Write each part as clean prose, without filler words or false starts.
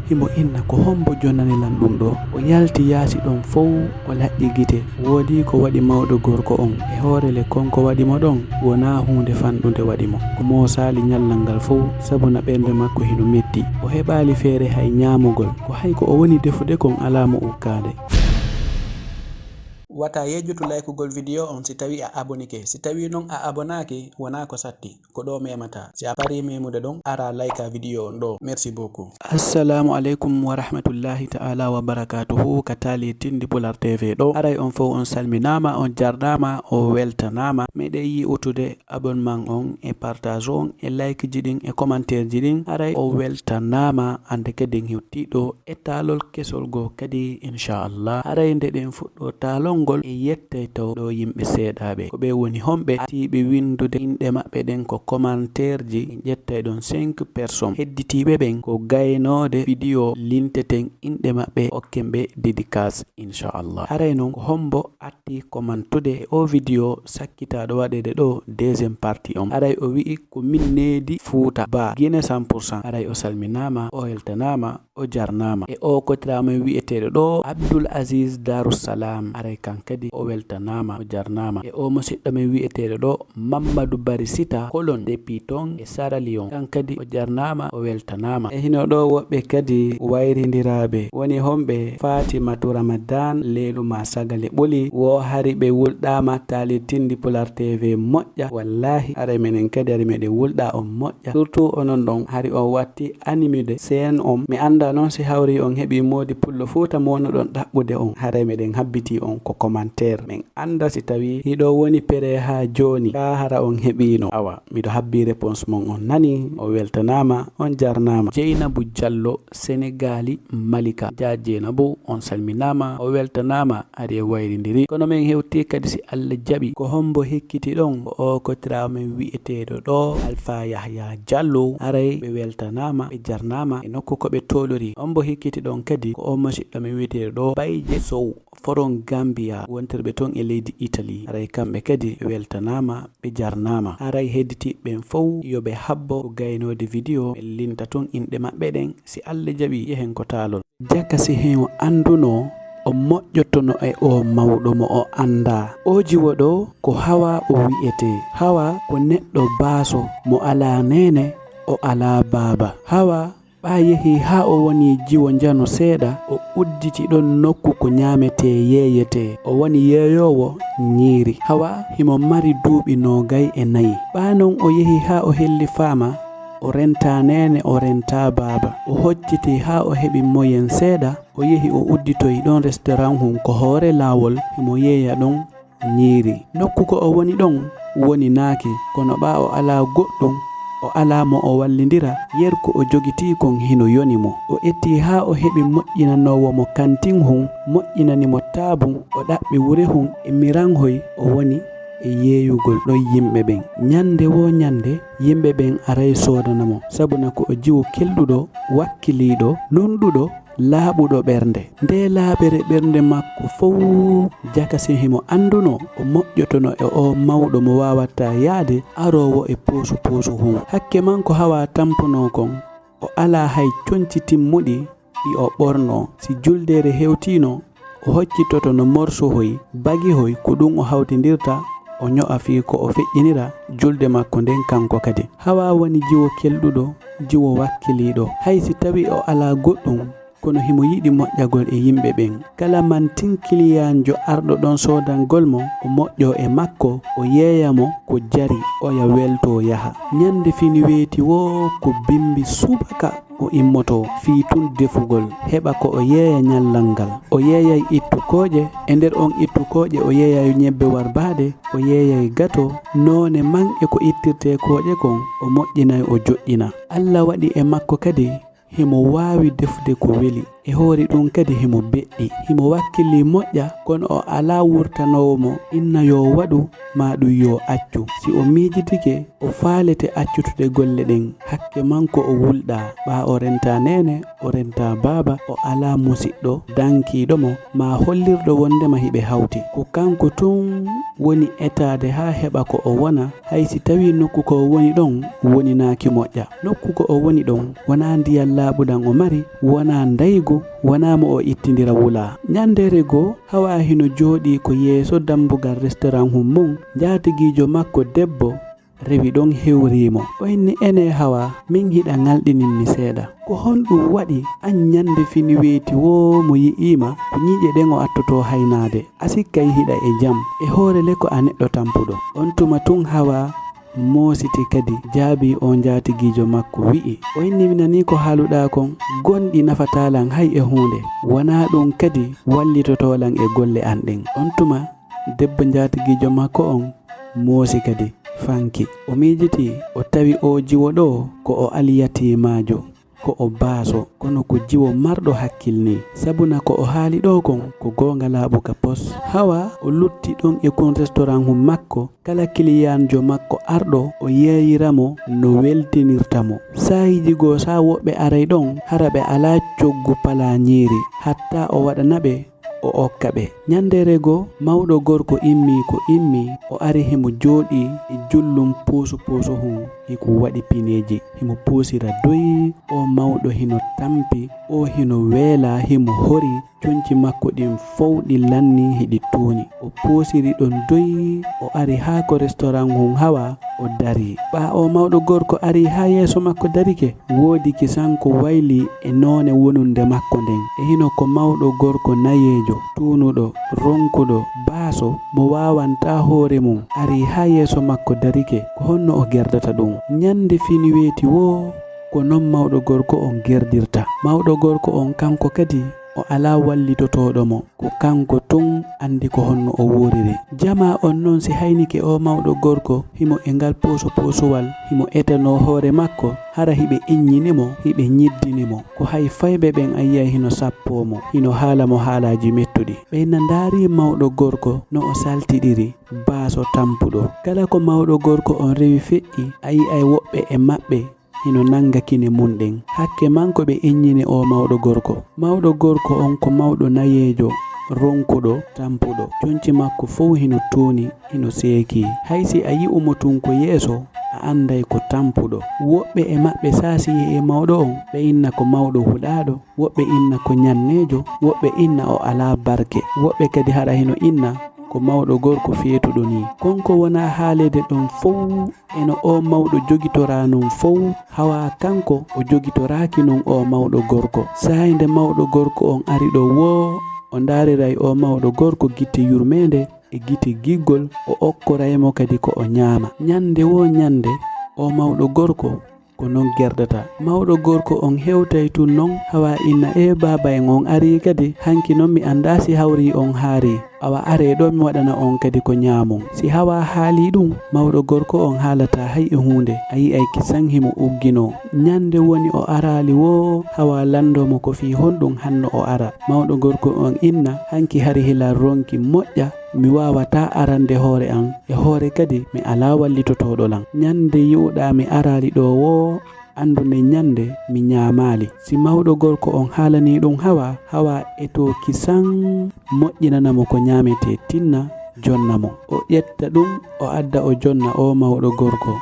himo inna ko hombo jonnanilan ɗum ɗo. O yalti yaasi ɗon fow o laƴƴi gite. Woodi ko waɗi mawɗo gorko on e hoorele konko waɗi mo ɗon wona hunde fanɗude waɗi mo. Ko mo saali nyallal ngal fow sabuna ɓernde makko hino metti. O heɓaali feere hay nyaamugol, ko hay ko o woni defude kon alamo ukkade. Wata yejjutu laykugol video on si tawi a abonike. Si tawi non a abonaki wona ko satti ko ɗo memata. Si a pari memude ɗon ara layka video on ɗo. Merci beaucoup. Assalamu alaikum wa rahmatullahi ta'ala wa barakatuhu. Katali tindi Pular TV ɗo. Aray on fo on salminama, on jardama, o weltanama. Meɗe yi utude abonnement on e partage on e like jiɗin e commentaire jiɗin. Aray o weltanama ande kedin hewtiɗo e talol kesol go kadi inchallah. Aray nde ɗen fuɗɗo talon e yettay taw ɗo yimɓe seeɗaɓe ko ɓe woni homɓe atiɓe windude inɗe maɓɓe ɗen ko commentaire ji ƴettay ɗon 5 personnes hedditiɓe ɓen ko gaynode vidéo linteten inɗe maɓɓe hokkemɓe dédicace inchallah. Haray noon ko hombo atti commentude e o vidéo sakkitaɗo waɗede ɗo deuxième partie on. Haray o wi'i ko min needi Fouta Ba Guinée 100%. Haray o salminama, o weltanama, o jarnama e o kotirama wi'eteɗo ɗo Abdoul Aziz Darussalam. Haray kadi o weltanama, o jarnama e o musidɗo men wi'eteɗo ɗo Mamadou Bari Sita Kolon depuis ton e Sierra Leone. Kan kadi o jarnama, o weltanama e hino ɗo woɓɓe kadi wayrindiraɓe woni homɓe Fatimatu Ramadan Leeluma Sagale ɓoli wo hari ɓe wulɗama tali tindi Pular TV moƴƴa. Wallahi aray menen kadi ari meɗen wulɗa on moƴƴa, surtout onon ɗon hari on watti animude scène on. Mi anda noon si hawri on heɓi modi pullo Fouta mono ɗon ɗaɓɓude on. Haray meɗen habbiti on ko commentaire men anda si tawi hiɗo woni pere ha joni ka hara on heɓino. Awa miɗo habbi réponse mon on nani, o weltanama, on jarnama. Jeynabou Diallo Sénégali Malika. Ja Jeynabou on salminama, o weltanama, ari e wayrindiri. Kono men hewti kadi si Allah jaɓi ko hombo hekkiti ɗon ko o kotirawo men wi'eteɗo ɗo Alpha Yahya Diallo. Aray ɓe weltanama, ɓe jarnama e nokku ko ɓe tolori. Hombo hekkiti ɗon kadi ko o musidɗo men wi'eteɗo ɗo Bayje Sow Foron Gambia wonterɓe ton e leydi Italy. Aray kamɓe kadi ɓe weltanama, ɓe jarnama. Aray hedditiɓe fow yoɓe habbo ko gaynode vidéo ɓe linta ton inɗe maɓɓe ɗen si Allah jaɓi yehen ko talol. Jakasi hen o anduno o moƴƴotono e o mawɗo mo o anda. O jiwo ɗo ko Hawa o wi'ete. Hawa ko neɗɗo baaso mo ala nene, o ala baba. Hawa ɓa yehi ha o woni jiwo jano seeɗa, o udditi ɗon nokku ko ñamete yeyete, o woni yeeyowo ñiiri. Hawa himo mari duuɓi 24. ɓa non o yehi ha o helli faama, o renta nene, o renta baba. O hocciti ha o heɓi moyen seeɗa, o yehi o udditoyi ɗon restaurant hum ko hoore lawol, himo yeeya ɗon ñiiri. Nokku ko o woni ɗon woni naaki, kono ɓa o ala goɗɗum, o ala mo o wallidira. Yerko o jogiti kon hino yoni mo. O etti ha o heɓi moƴƴinanowo mo kantin hum, moƴƴinanimo taabum, o ɗaɓɓi wure hum e miranhoy. O woni e yeeyugol ɗon yimɓe ɓen. Nyande wo nyande yimɓe ɓen aray sodanamo, sabuna ko o jiwo kelɗuɗo, wakkiliɗo, lunɗuɗo, laaɓuɗo ɓernde. Nde laaɓere ɓernde makko fow Jakasi himo anduno o moƴƴotono e o mawɗo mo wawata yaade arowo e puusu hum. Hakke man ko Hawa tampuno kon o ala hay conci timmuɗi ɗi o ɓorno. Si juldere hewtino o hoccitoto no morsohoy bagihoy ko ɗum o hawtidirta o nyo'a fi ko o feƴƴinira julde makko nden kanko kadi. Hawa woni jiwo kelɗuɗo, jiwo wakkiliɗo. Hay si tawi o ala goɗɗum kono himo yiɗi moƴƴagol e yimɓe ɓen. Kala mantin kiliyanjo arɗo ɗon sodangol mo, o moƴƴo e makko, o yeeyamo ko jari, oya welto yaha. Nyande fini weeti wo ko bimbi subaka o immoto fi tun defugol heɓa ko o yeeya nyallal ngal. O yeeyay ittukoje, e nder on ittukoje o yeeyay ñebbe warbade, o yeeyay gato none man e ko ittirte koje kon o moƴƴinay o joƴƴina. Allah waɗi e makko kadi himo wawi defude ko weli e hoore ɗum kadi himo beɗɗi himo wakkili moƴƴa kono o ala wurtanowo mo inna yo waɗu ma ɗum yo accu si o miijitike o faalete accutude golle ɗen hakke manko o wulɗa ɓa o renta nene o renta baaba o ala musiɗɗo dankiɗo mo ma hollirɗo wondema hiɓe hawti ko kanko tun woni etade ha heɓa ko o wona hay si tawi nokku ko o woni ɗon woninaki moƴƴa nokku ko o woni ɗon wona ndiyam laaɓuɗam o mari wona ndaygu wona mo o ittindira wula ñandere goo hawa hino jooɗi ko yeeso dambugal restaurant hum mum jaatigijo makko debbo rewi ɗon hewrimo oyni ene hawa min hiɗa ngalɗininmi seeɗa ko honɗum waɗi an ñande fini weeti wo mo yi'ima ko ñiiƴe ɗen o attoto haynade asikkay hiɗa e jam e hoore le ko a neɗɗo tampuɗo on tuma tun hawa moositi kadi jaabi on jaatigijo makko wi'i oyni mi nani ko haaluɗa kon gonɗi nafatalan hay e hunde wona ɗum kadi wallitotolan e golle an ɗen on tuma debbo jaatigijo makko on moosi kadi fanki o miijiti o tawi o jiwo ɗo ko o aliyatimajo ko o baaso kono ko jiwo marɗo hakkilni sabuna ko o haali ɗo kon ko gonga laaɓu ka pos hawa o lutti ɗon e kon restaurant hum makko kala kiliyanjo makko arɗo o yeeyiramo no weltinirtamo sayiji goo sa woɓɓe aray ɗon hara ɓe ala coggu pala ñiiri hatta o waɗanaɓe o okka ɓe ñandere goo mawɗo gorko immi ko immi o ari himo jooɗi e jullum puusu hum hiko waɗi pineji himo puusira doyi o mawɗo hino tampi o hino weela himo hori conci makko ɗin fowɗi lanni hiɗi tuuni o puusiri ɗon doyi o ari ha ko restaurant hum hawa o dari ɓa o mawɗo gorko ari ha yeeso makko darike woodi kisanko wayli e noone wonunde makko nden e hino ko mawɗo gorko nayeejo tuunuɗo ronkuɗo baaso mo wawanta hoore mum ari ha yeeso makko darike ko honno o gerdata ɗum ñande fini weeti wo ko non mawɗo gorko on gerdirta mawɗo gorko on kanko kadi o ala wallitotoɗo mo ko kanko tun andi ko honno o woriri jama on noon si haynike o mawɗo gorko himo e ngal puusuwal himo etano hoore makko hara hiɓe inniyinimo hiɓe ñiddinimo ko hay fayɓe ɓen a yiyay hino sappomo hino haala mo haalaji mettuɗi ɓeyna ndaari mawɗo gorko no o saltiɗiri baaso tampuɗo kala ko mawɗo gorko on rewi feƴƴi a yi'ay woɓɓe e maɓɓe hino nanga kine mum ɗen hakke manko ɓe innini o mawɗo gorko on ko mawɗo nayeejo ronkuɗo tampuɗo conci makko fof hino tuuni hino seeki haysi a yi'umo tun ko yeeso a anday ko tampuɗo woɓɓe e maɓɓe saasi e mawɗo on ɓe inna ko mawɗo huɗaɗo woɓɓe inna ko ñanneejo woɓɓe inna o ala barke woɓɓe kadi haɗa hino inna ko mawɗo gorko feetuɗo ni konko wona haalede ɗon fof eno o mawɗo jogitora non fof hawa kanko o jogitoraki non o mawɗo gorko sayinde mawɗo gorko on ari ɗo wo o ndaariray o mawɗo gorko gitte yurmede e gite giggol o okkoraymo kadi ko o ñaama ñande wo ñande o mawɗo gorko ko non gerdata mawɗo gorko on hewtay tun non hawa inna e baba en on ari kadi hanki non mi anda si hawri on haari awa are ɗo mi waɗana on kadi ko ñaamon si hawa haali ɗum mawɗo gorko on haalata hay e hunde a yi'ay kisan himo uggino ñande woni o arali wo hawa landomo ko fi honɗum hanno o ara mawɗo gorko on inna hanki hari hila ronki moƴƴa mi wawata arande hoore an e hoore kadi mi ala wallitotoɗolan ñande yi'uɗa mi arali ɗo wo andune ñande mi ñaamali si mawɗo gorko on haalani ɗum hawa eto kisan moƴƴinanamo ko ñamete tinna jonnamo o ƴetta ɗum o adda o jonna o mawɗo gorko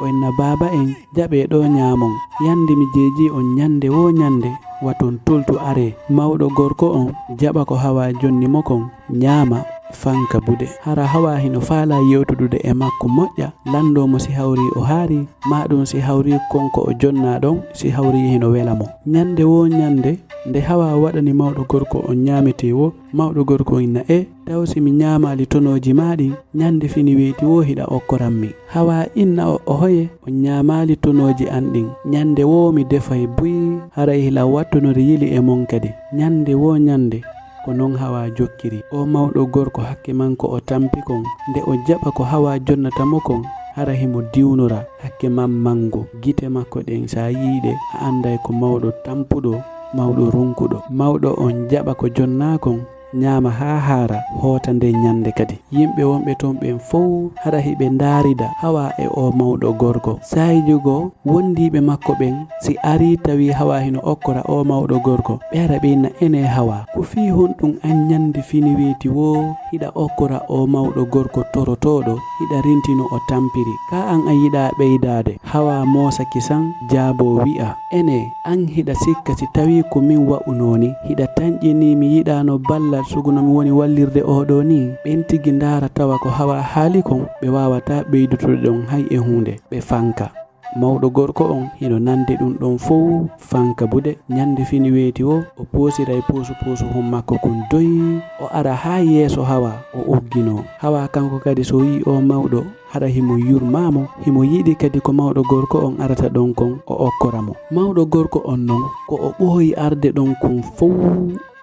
o inna baba en jaɓe ɗo ñaamon yande mi jeeji on ñande wo ñande waton toltu are mawɗo gorko on jaɓa ko hawa jonnimo kon ñaama fanka bude hara hawa hino faala yewtudude e makko moƴƴa landomo si hawri o haari maɗum si hawri konko o jonna ɗon si hawri hino welamo ñande wo ñande nde hawa waɗani mawɗo gorko on ñamete wo mawɗo gorko inna taw si mi ñamali tonoji maɗi ñande fini weeti wo hiɗa okkoranmi hawa inna o hoye o ñamali tonoji an ɗin ñande wo mi defay buyi haray hila wattonori yili e mon kadi ñande wo ñande ko non hawa jokkiri o mawɗo gorko hakke manko o tampi kon nde o jaɓa ko hawa jonnatamo kon hara himo diwnora hakke man mango gite makko ɗen sa yiiɗe a anday ko mawɗo tampuɗo mawɗo runkuɗo. Mawɗo on jaɓa ko jonnakon nyama ha hara hota nde nyande kadi. Yimɓe wonɓe ton ɓen fof hara hiɓe darida Hawa e o mawɗo gorko. Sayijugo wondiɓe makko ɓen si ari tawi Hawa hino okkora o mawɗo gorko, ɓe ara ɓeyna ene Hawa ko fi honɗum an nyandi fini weeti wo hiɗa okkora o mawɗo gorko torotoɗo, hiɗa rintino o tampiri, ka an a yiɗa ɓeydade. Hawa mosaki san jaabo wi'a ene an hiɗa sikka si tawi ko min wa'unoni hiɗa tanƴini mi yiɗano ballal suguno mi woni wallirde oɗo ni. Ɓen tigi ndara tawa ko Hawa haali kon ɓe wawata ɓeydutude ɗon hay e hunde, ɓe fanka. Mawɗo gorko on hino nande ɗum ɗon fof fanka bude. Nyande fini weeti wo o posiray puusu hon makko kon doyi o ara ha yeeso Hawa o uggino. Hawa kanko kadi so yi o mawɗo hara himo yurmamo, himo yiɗi kadi ko mawɗo gorko on arata ɗon kon o okkoramo. Mawɗo gorko on non ko o ɓooyi arde ɗon kon fof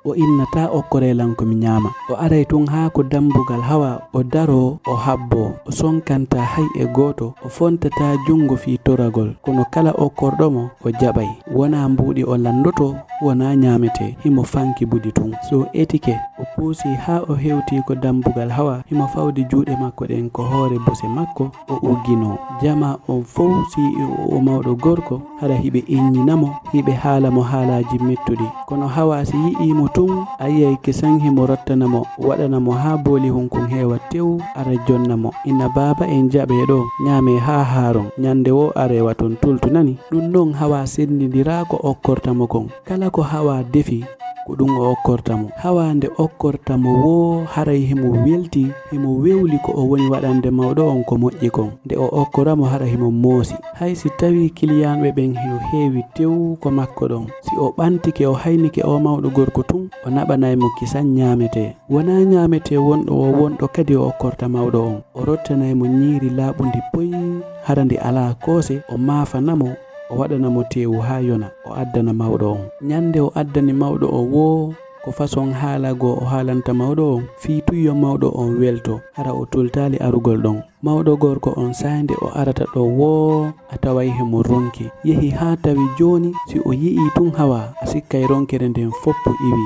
o innata okkorelan ko mi nyama. O aray tun ha ko dambugal Hawa o daro o habbo o sonkanta hay e goto, o fontata jungo fi toragol, kono kala okkorɗomo o jaɓay. Wona mbuɗi o landoto, wona nyamete, himo fanki budi tun. So etike o puusi ha o hewti ko dambugal Hawa, himo fawdi juuɗe makko ɗen ko hoore buse makko o uggino. Jama on fof si o mawɗo gorko hara hiɓe inninamo, hiɓe haalamo haalaji mettuɗi. Kono Hawa si yi'imo tun a yiyay kisan himo rottanamo waɗanamo ha booli hunkun heewa tew ara jonnamo. Ina baba en jaɓe ɗo nyame ha haaron, nyande wo arewa ton tultu nani. Ɗum non Hawa sendidira ko okkortamo kon. Kala ko Hawa defi ko ɗum o okkortamo. Hawa nde okkortamo wo haray himo welti, himo wewli ko o woni waɗande mawɗo on ko moƴƴi kon. Nde o okkoramo hara himo moosi. Hay si tawi kiliyanɓe ɓen hino heewi tew ko makko ɗon, si o ɓantike o haynike o mawɗo gorko tun o naɓanaymo kisan nyamete. Wona nyamete wonɗo o wonɗo kadi o okkorta mawɗo on. O rottanaymo nyiri laaɓundi poyi hara ndi ala koose, o maafanamo o waɗanamo tewu ha yona o addana mawɗo on. Nyande o addani mawɗo o wo ko façon haalago o haalanta mawɗo on fi tuyyo mawɗo on welto hara o tultali arugol ɗon. Mawɗo gorko on sande o arata ɗo wo a taway himo ronki, yehi ha tawi joni si o yi'i tun Hawa a sikkay ronkere nden foppu iwi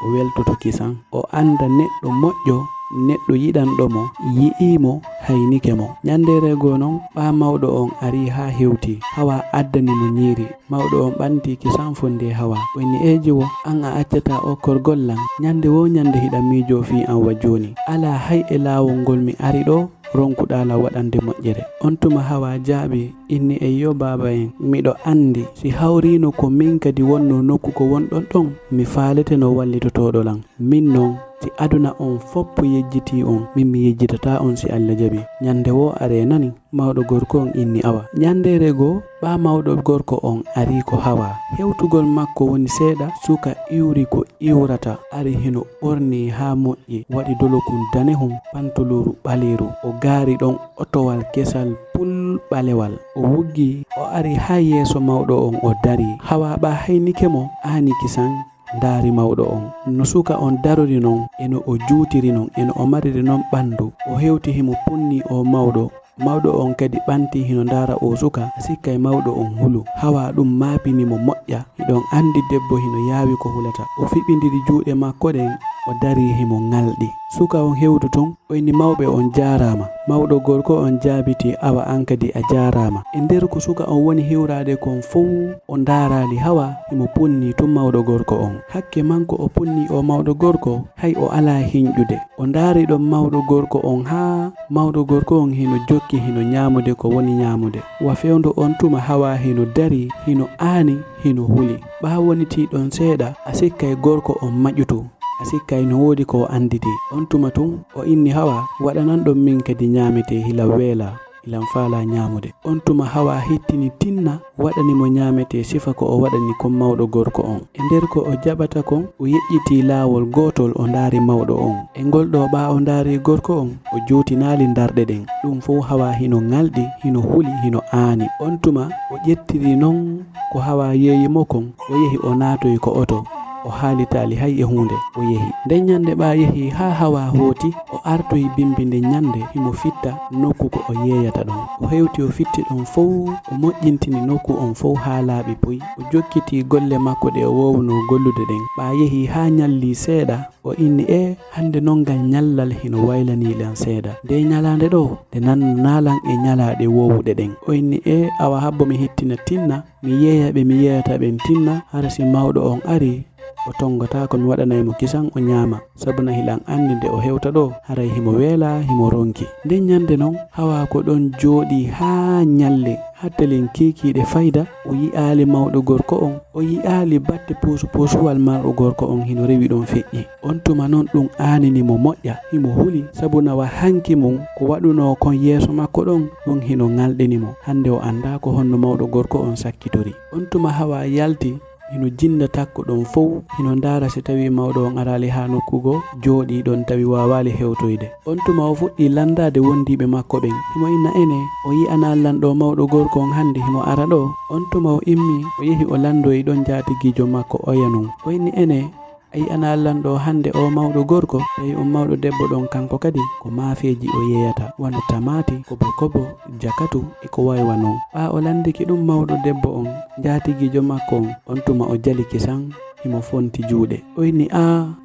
o weltoto kisan. O anda neɗɗo moƴƴo, neɗɗo yiɗanɗomo yi'imo haynike mo. Nyandere go non ɓa mawɗo on ari ha hewti, Hawa addanimo nyiri. Mawɗo on ɓanti kisan fonde Hawa woni eji wo an a accata okkorgol lan, nyande wo nyande hiɗa miijo fi an wa joni, ala hay e lawol ngol mi ari ɗo ronkuɗala waɗande moƴƴere. On tuma Hawa jaaɓi inni eyyo baba en miɗo andi si hawrino ko min kadi wonno nokku ko wonɗon ɗon mi faalete no wallitotoɗo lan. Min non si aduna on foppo yejjiti on, min mi yejjitata on si Allah jaɓi. Nyande wo are nani mawɗo gorko on inni awa. Nyandere go ɓa mawɗo gorko on ari ko Hawa, hewtugol makko woni seeɗa, suka iwri ko iwrata ari hino ɓorni ha moƴƴi, waɗi dolokun danehum pantoloru ɓaleru, o gaari ɗon otowal kesal pul ɓalewal, o wuggi o ari ha yeeso mawɗo on o dari. Hawa ɓa haynike mo ani kisan ndaari mawɗo on no suka on darori non, eno o juutiri non, eno o mariri non ɓandu, o hewti himo punni o mawɗo. Mawɗo on kadi ɓanti hino ndaara o suka, sikkay mawɗo on hulu. Hawa ɗum maapinimo moƴƴa, hiɗon andi debbo hino yaawi ko hulata. O fiɓindiri juuɗe makko ɗen o dari himo ngalɗi. Suka on hewtu ton o inni mawɓe on jarama. Mawɗo gorko on jaabiti awa an kadi a jarama. E nder ko suka on woni hiwrade kon fof o ndaarali Hawa himo punni tun mawɗo gorko on. Hakke manko o punni o mawɗo gorko hay o ala hinƴude. O ndaari ɗon mawɗo gorko on ha mawɗo gorko on hino jokki hino ñamude ko woni ñamude. Wa fewndo on tuma Hawa hino dari hino aani hino huli. Ɓa woniti ɗon seeɗa a sikkay gorko on maƴutu, a sikkay no woodi ko anditi. On tuma tun o inni Hawa waɗanan ɗon min kadi ñamete hila weela ilan faala ñamude. On tuma Hawa hittini tinna waɗanimo ñamete sifa ko o waɗani kon mawɗo gorko on. E nder ko o jaɓata kon o yeƴƴiti laawol gotol o ndaari mawɗo on. E ngol ɗo ɓa o ndaari gorko on o juutinali darɗe ɗen. Ɗum fof Hawa hino ngalɗi, hino huli, hino aani. On tuma o ƴettiri non ko Hawa yeeyimo kon, o yehi o naatoyi ko oto o haalitali hay e hunde o yehi. Nden nyande ɓa yehi ha hawa hooti o artoyi bimbinde nyande himo fitta nokku ko o yeeyata ɗon. O hewti o fitti ɗon fow o moƴƴintini nokku on fow ha laaɓi puy. O jokkiti golle makko ɗe o wowno gollude ɗen. Ɓa yehi ha nyalli seeɗa o inni hande non ngal nyallal hino waylanilan seeɗa. Nde nyalande ɗo nde nannalan e nyalaɗe wowuɗe ɗen. O inni awa habbo mi hettina tinna mi yeeyaɓe mi yeeyata ɓen tinna hara si mawɗo on ari o tongota ko mi waɗanaymo kisan o ñaama, sabuna hilan andi nde o hewta ɗo haray himo weela himo ronki. Nden nyande non hawa ko ɗon jooɗi ha nyalle hattelen kikiɗe fayda o yi'ali mawɗo gorko on o yi'ali batte pusuwal marɗo gorko on hino rewi ɗon feƴƴi. On tuma noon ɗum aaninimo moƴƴa himo huli sabuna wa hanki mum ko waɗuno kon yeeso makko ɗon ɗum hino ngalɗinimo. Hande o anda ko honno mawɗo gorko on sakkitori. On tuma hawa yalti hino jinda takko ɗon fow hino ndara si tawi mawɗo on arali ha nokkugo jooɗi ɗon tawi wawali hewtoyde. On tuma o fuɗɗi landade wondiɓe makko ɓen himo inna ene o yi'ana lanɗo mawɗo gorko on hande himo ara ɗo. On tuma o immi o yehi o landoyi ɗon jatigijo makko oyanum o inni ene ayi ana lanɗo hande o mawɗo gorko tawi on mawɗo debbo ɗon kanko kadi ko maafeji o yeyata wano tamati kobo jakatu eko waywa non. Ɓa o landiki ɗum mawɗo debbo on jatigijo makko on tuma o jali kisan himo fonti juuɗe. O inni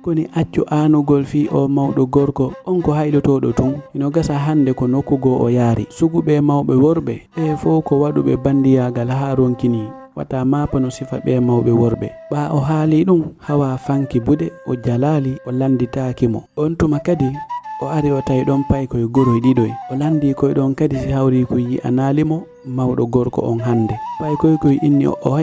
koni accu aanugol fi o mawɗo gorko on ko hayɗotoɗo tun hino gasa hande ko nokkugo o yaari. Suguɓe mawɓe worɓe fof ko waɗuɓe bandiyagal ha ronkini wata mapa no sifa ɓe mawɓe worɓe. Ɓa o haali ɗum hawa fanki buɗe o jalali o landitaki mo. On tuma kadi o ari o tawi ɗon pay koye goroy ɗiɗoy o landi koye ɗon kadi si hawri ko yi'analimo mawɗo gorko on hande. Pay koye inni o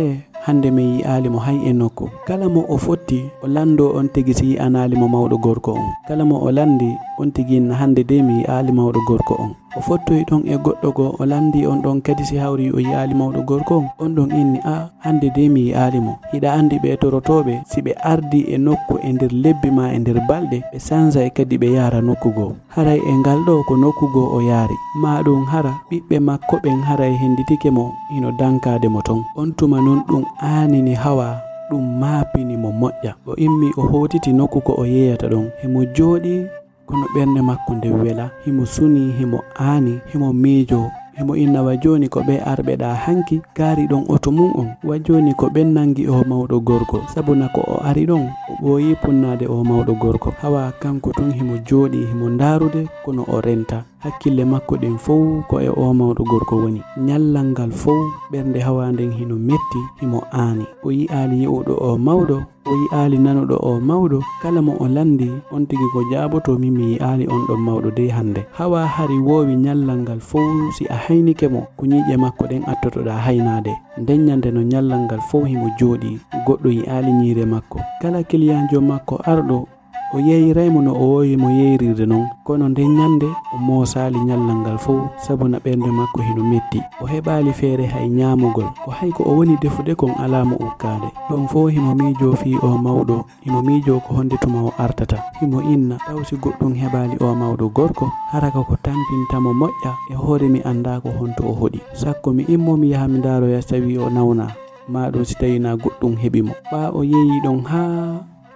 hande mi yi'alimo hay e nokku. Kala mo o fotti o lando on tigi si yi'analimo mawɗo gorko on. Kala mo o landi on tigi inna hande de mi yi'ali mawɗo gorko on. O fottoyi ɗon e goɗɗo go o landi on ɗon kadi si hawri o yi'ali mawɗo gorko on ɗon inni hande de mi yi'alimo. Hiɗa andi ɓe torotoɓe si ɓe ardi e nokku e nder lebbi ma e nder balɗe ɓe sansa e kadi ɓe yara nokku go. Haray e ngal ɗo ko nokku go o yaari ma ɗum hara ɓiɓɓe makko ɓen haray henditike mo hino dankade mo ton. On tuma non ɗum aanini hawa ɗum maapini mo moƴƴa. O immi o hotiti nokku ko o yeyata ɗon himo jooɗi kono ɓernde makko nde wela himo suni himo aani himo miijo himo inna wa joni ko ɓe arɓeɗa hanki gaari ɗon oto mum on wa joni ko ɓen nangi o mawɗo gorko sabuna ko o ari ɗon o ɓooyi punnade o mawɗo gorko. Hawa kanko tun himo jooɗi himo ndarude kono o renta hakkille makko ɗen fow ko e o mawɗo gorko woni. Nyallal ngal fow ɓernde hawa nden hino metti himo aani o yi'ali yi'uɗo o mawɗo o yi'ali nanuɗo o mawɗo kala mo o landi on tigi ko jaaboto mi yi'ali on ɗon mawɗo de hande. Hawa hari wowi nyallal ngal fow si a haynike mo ko ñiiƴe makko ɗen attotoɗa haynade. Nden nyande no nyallal ngal fow himo jooɗi goɗɗo yi'ali ñiire makko. Kala kiliyanjo makko arɗo o yeyraymo no o wowi mo yeyrirde non kono nden nyande o moosali nyallal ngal fow sabuna ɓernde makko hino metti. O heɓali feere hay ñaamugol ko hay ko o woni defude kon alamo ukkade. Ɗon fof himo miijo fi o mawɗo himo miijo ko honde tuma o artata himo inna tawsi goɗɗum heɓali o mawɗo gorko haraka ko tampintamo moƴƴa e hoore mi anda ko honto o hoɗi. Sakko mi immo mi yaha mi ndaroya so tawi o nawna maɗum si tawi na goɗɗum heɓimo. Ɓa o yeeyi ɗon ha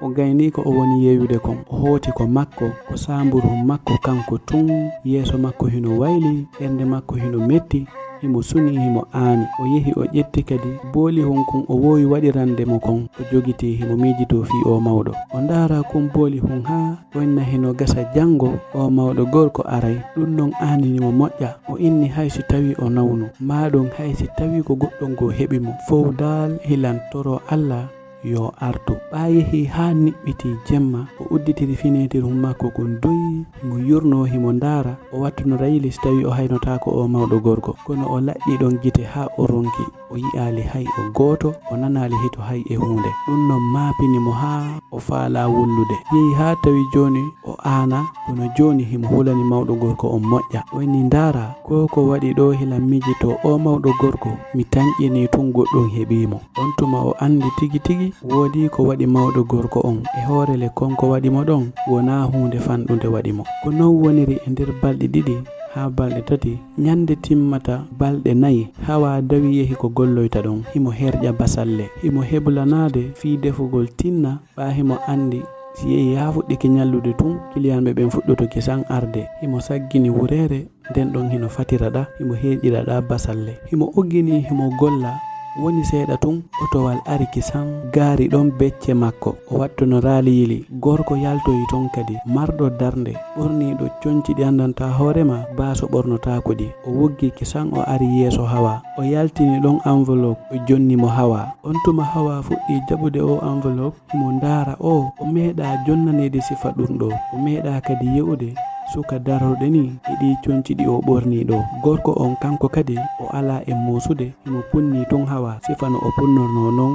o gayni ko o woni yeeyude kon o hooti ko makko ko samburu makko kanko tun yeeso makko hino wayli ɓernde makko hino metti himo suni himo aani. O yehi o ƴetti kadi booli hon kon o wowi waɗirande mo kon o jogiti himo miijito fi o mawɗo. O ndaara kon booli hon ha o inna hino gasa janngo o mawɗo gorko aray ɗum non aaninimo moƴƴa. O inni hay si tawi o nawnu maɗum hay si tawi ko goɗɗon go heɓimo fow dal hilan toro Allah yo artu. Ɓa yehi ha niɓɓiti jemma o udditiri finetiru makko kon doyi himo yurno himo ndaara o wattuno rayli so tawi o haynotako o mawɗo gorko kono o laƴƴi ɗon gite ha o ronki o yi'ali hay o gooto o nanali hito hay e hunde. Ɗum non maapinimo ha o faala wullude. Yehi ha tawi joni o aana kono joni himo hulani mawɗo gorko on moƴƴa. O inni ndaara ko waɗi ɗo hilan mijito o mawɗo gorko mi tañƴini tun goɗɗum heɓimo. On tuma o andi tigi tigi woodi ko waɗi mawɗo gorko on e hoorele konko waɗimo ɗon wona hunde fanɗude waɗimo. Ko non woniri e nder balɗe ɗiɗi ha balɗe 3 nyande timmata balɗe 4 Hawa dawi yehi ko golloyta ɗon himo herƴa basalle himo heblanade fi defugol tinna ɓa himo andi si yehi ha fuɗɗike nyallude tun kiliyanɓe ɓen fuɗɗoto kesan arde himo saggini wurere nden ɗon hino fatiraɗa himo heƴiraɗa basalle himo uggini himo golla woni seeɗa tun otowal ari kisan gaari ɗon becce makko o wattu no raali yili gorko yaltoyi ton kadi marɗo darnde ɓorniɗo conci ɗi andanta hoorema baaso ɓornotako ɗi o woggi kisan o ari yeeso Hawa o yaltini ɗon enveloppe o jonnimo Hawa on tuma Hawa fuɗɗi jaɓude o enveloppe himo ndaara o meeɗa jonnanede sifa ɗum ɗo o meeɗa kadi ye'ude suka darorɗe ni e ɗi conci ɗi o ɓorni ɗo gorko on kanko kadi o ala e mosude himo punni tun Hawa sifano o punnorno non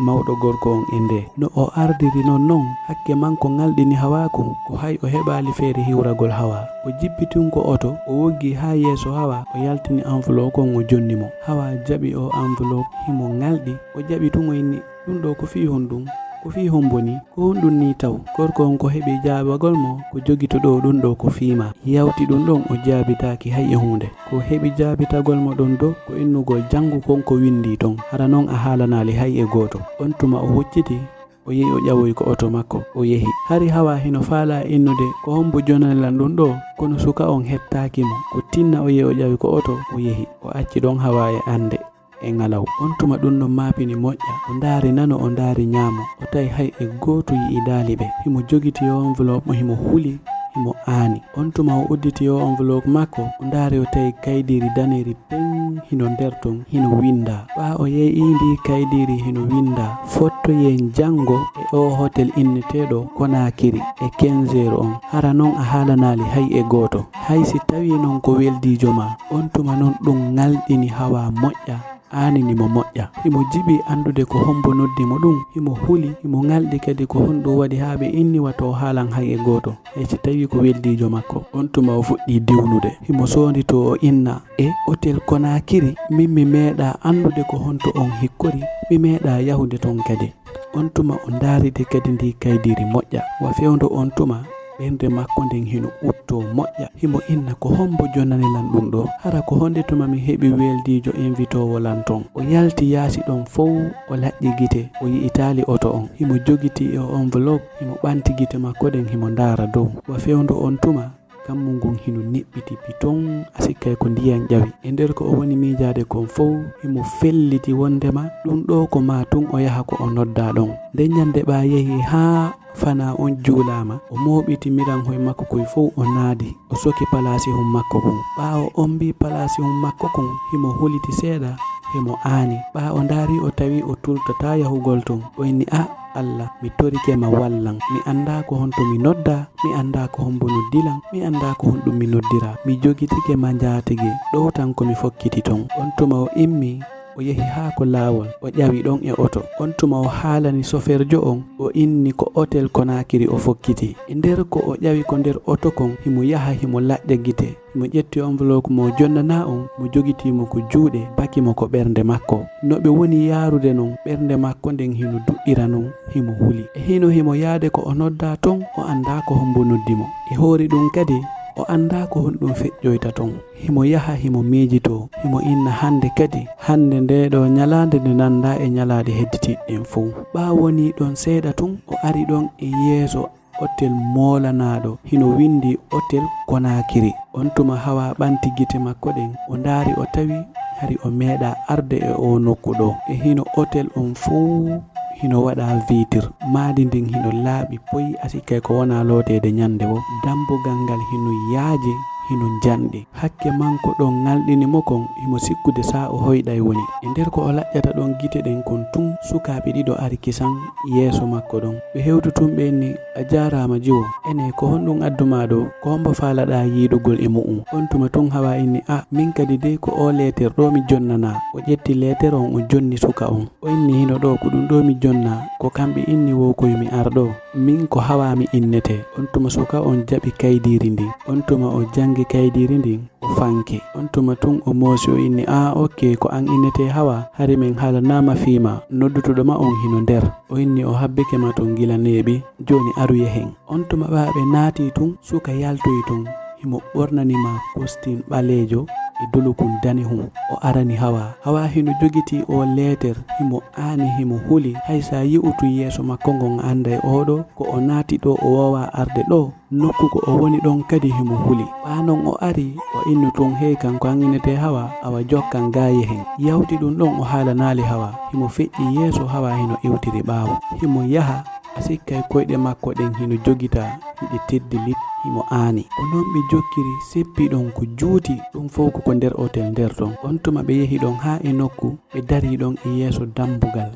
mawɗo gorko on e nde no o ardiri non hakke manko ngalɗini Hawako ko hay o heɓali feere hiwragol Hawa o jippitunko oto o woggi ha yeeso Hawa o yaltini enveloppe kon o jonnimo Hawa jaɓi o enveloppe himo ngalɗi o jaɓi tun o inni ɗum ɗo ko fi honɗum ko fi homboni ko honɗum ni taw gorko on ko heɓi jaabagol mo ko jogito ɗo ɗum ɗo ko fiima yawti ɗum ɗon o jaabitaki hay e hunde ko heɓi jaabitagol mo ɗon do ko innugol janngu kon ko windi ton hara noon a haalanali hay e goto on tuma o hucciti o yehi o ƴawoyi ko oto makko o yehi hari Hawa hino faala innude ko hombo jonanelan ɗum ɗo kono suka on heɓtakimo ko tinna o yehi o ƴawi ko oto o yehi o acci ɗon Hawa e ande e ngalaw on tuma ɗum no maapini moƴƴa o ndaari nano o ndaari ñaamo o tawi hay e gooto yi'i daaliɓe himo jogiti yo enveloppe mo himo huli himo aani on tuma o udditi yo enveloppe makko o ndaari o tawi kaydiri daneri pen hino nder ton hino winda ɓa o yee'indi kaydiri hino winda fottoyen janngo e o hotel inneteɗo Konakiri e 15 on hara noon a haalanali hay e gooto hay si tawi noon ko weldijo ma on tuma noon ɗum ngalɗini Hawa moƴƴa aaninimo moƴƴa himo jiɓi andude ko hombo noddimo ɗum himo huli himo ngalɗi kadi ko honɗum waɗi haa ɓe inni wato haalan hay e gooto e si tawi ko weldijo makko on tuma o fuɗɗi diwnude himo sondi to o inna e hotel Konakiri min mi meeɗa andude ko honto on hikkori mi meeɗa yahude ton kadi on tuma o ndaaride kadi ndi kaydiri moƴƴa wa fewndo on tuma ɓernde makko nden hino utto moƴƴa himo inna ko hombo jonanelan ɗum ɗo hara ko honde tuma mi heɓi weldijo invitowo lan ton o yalti yaasi ɗon fof o laƴƴi gite o yi'itali oto on himo jogiti e enveloppe himo ɓanti gite makko ɗen himo ndaara dow wa fewndo on tuma kammu ngun hino niɓɓiti piton asikkay ko ndiyan ƴawi e nder ko o woni miijade kon fof himo felliti wondema ɗum ɗo ko ma tun o yaha ko o nodda ɗon nde ñande ɓa yehi ha fana on juulama o moɓiti miran hoye makko koye fof o naadi o soki palasi hum makko kon ɓawo on mbi palasi hum makko kon himo huliti seeɗa himo aani ɓa o ndaari o tawi o tultata yahugol ton o inni a Allah mi torikema wallan mi anda ko honto mi nodda mi anda ko hombo noddilan mi anda ko honɗum mi noddira mi jogitike ma jaatigi ɗo tan komi fokkiti ton on tuma o immi o yehi haa ko laawol o ƴawi ɗon e oto on tuma o haalani soferjo on o inni ko hotel Konakiri o fokkiti e nder ko o ƴawi ko nder oto kon himo yaha himo laƴƴa gite himo ƴetti enveloppe mo jonnana on mo jogitimo ko juuɗe bakimo ko ɓernde makko no ɓe woni yaarude non ɓernde makko nden hino duɗɗira non himo huli e himo yaade ko o nodda ton o anda ko hombo noddimo e hoori ɗum kadi o anda ko honɗum feƴƴoyta ton himo yaha himo miijito himo inna hande kadi hande nde ɗo ñalade nde nanda e ñalade hedditiɗɗen fof ɓa woni ɗon seeɗa tun o ari ɗon e yeeso hotel molanaɗo hino windi hotel Konakiri on tuma Hawa ɓanti gite makko ɗen o ndaari o tawi hari o meeɗa arde e o nokku ɗo e hino hotel on fuu hino waɗa vitre maadi ndin hino laaɓi poyi asikkay ko wona lootede ñande wo dambugal ngal hino yaaji hino janɗi hakke manko ɗon ngalɗinimo kon himo sikkude sa o hoyɗay woni e nder ko o laƴƴata ɗon gite ɗen kon tun sukaaɓe ɗiɗo ari kisan yeeso makko ɗon ɓe hewtutumɓe ni a jarama jiwo ene ko honɗum adduma ɗo ko hombo faalaɗa yiiɗugol e mu'um on tuma tun Hawa inni a min kadi de ko o leeter ɗo mi jonnana o ƴetti leeter on o jonni suka on o inni hino ɗo ko ɗum ɗo mi jonna ko kamɓe inni wo koymi arɗo min ko Hawa mi innete on tuma suka on jaɓi kaydiri ndin on tuma o jangi kaydiri ndin o fanki on tuma tun o moosi o inni a ok ko an innete Hawa hari min haalanama fiima noddutoɗoma on hino nder o inni o habbike ma ton gila neeɓi joni aru yehen on tuma ɓaɓe naati tun suka yaltoyi ton himo ɓornanima costume ɓalejo e dolukun danihum o arani hawa hino jogiti o letter himo ani himo huli haysa yi'utu yeso makko ngon anda oɗo ko o naati ɗo o wowa arde ɗo nokku ko o woni ɗon kadi himo huli ɓanon o ari o innu tun hey kanko anginete Hawa awa jokkan gaye hen yawti ɗum ɗon o haalanali Hawa himo feƴƴi yeso Hawa hino iwtiri ɓaawo himo yaha a sikkay koyɗe makko ɗen hino jogita hiɗi teddi lit himo aani ko non ɓe jokkiri seppi ɗon ko juuti ɗum fof ko nder hotel nder ton on tuma ɓe yehi ɗon ha e nokku ɓe dari ɗon e yeeso dambugal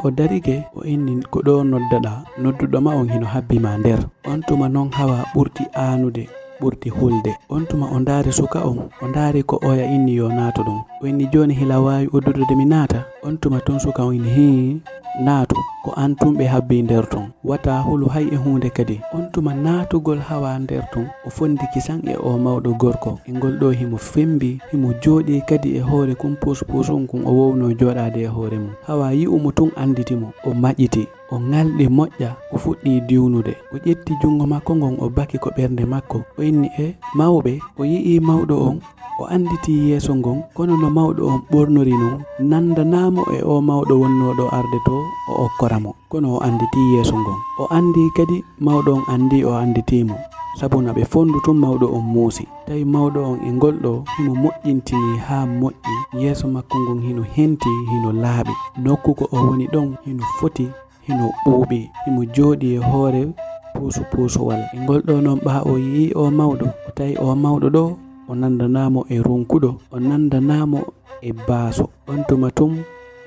o darike o inni ko ɗo noddaɗa nodduɗo ma on hino habbima nder on tuma non Hawa ɓurti aanude ɓurti hulde on tuma o ndaari suka on o ndaari ko oya inni yo naato ɗon o inni joni hila wawi uddude mi naata on tuma ton suka o inni hi naatu ko an tumɓe habbi nder ton wata hulu hay e hunde kadi on tuma naatugol Hawa nder ton o fondiki san e o mawɗo gorko e ngol ɗo himo fembi himo jooɗi kadi e hoore kum puspusum kum o wowno jooɗade e hoore mum Hawa yi'umo tun anditimo o maƴƴiti o ngalɗi moƴƴa o fuɗɗi diwnude o ƴetti jungo makko ngon o baki ko ɓernde makko o inni mawɓe o yi'i mawɗo on o anditi yeeso ngon kono no mawɗo on ɓornori non nandanamo e o mawɗo wonnoɗo arde to o okkoramo kono o anditi yeeso ngon o andi kadi mawɗo on andi o anditimo sabuna ɓe fondu tun mawɗo on muusi tawi mawɗo on e ngol ɗo himo moƴƴintini ha moƴƴi yeeso makko ngon hino henti hino laaɓi nokku ko o woni ɗon hino foti hino ɓuuɓi himo jooɗi e hoore puusuwal e ngol ɗo noon ɓa o yii o mawɗo o tawi o mawɗo ɗo o nandanamo e ronkuɗo o nandanamo e baaso on tuma tum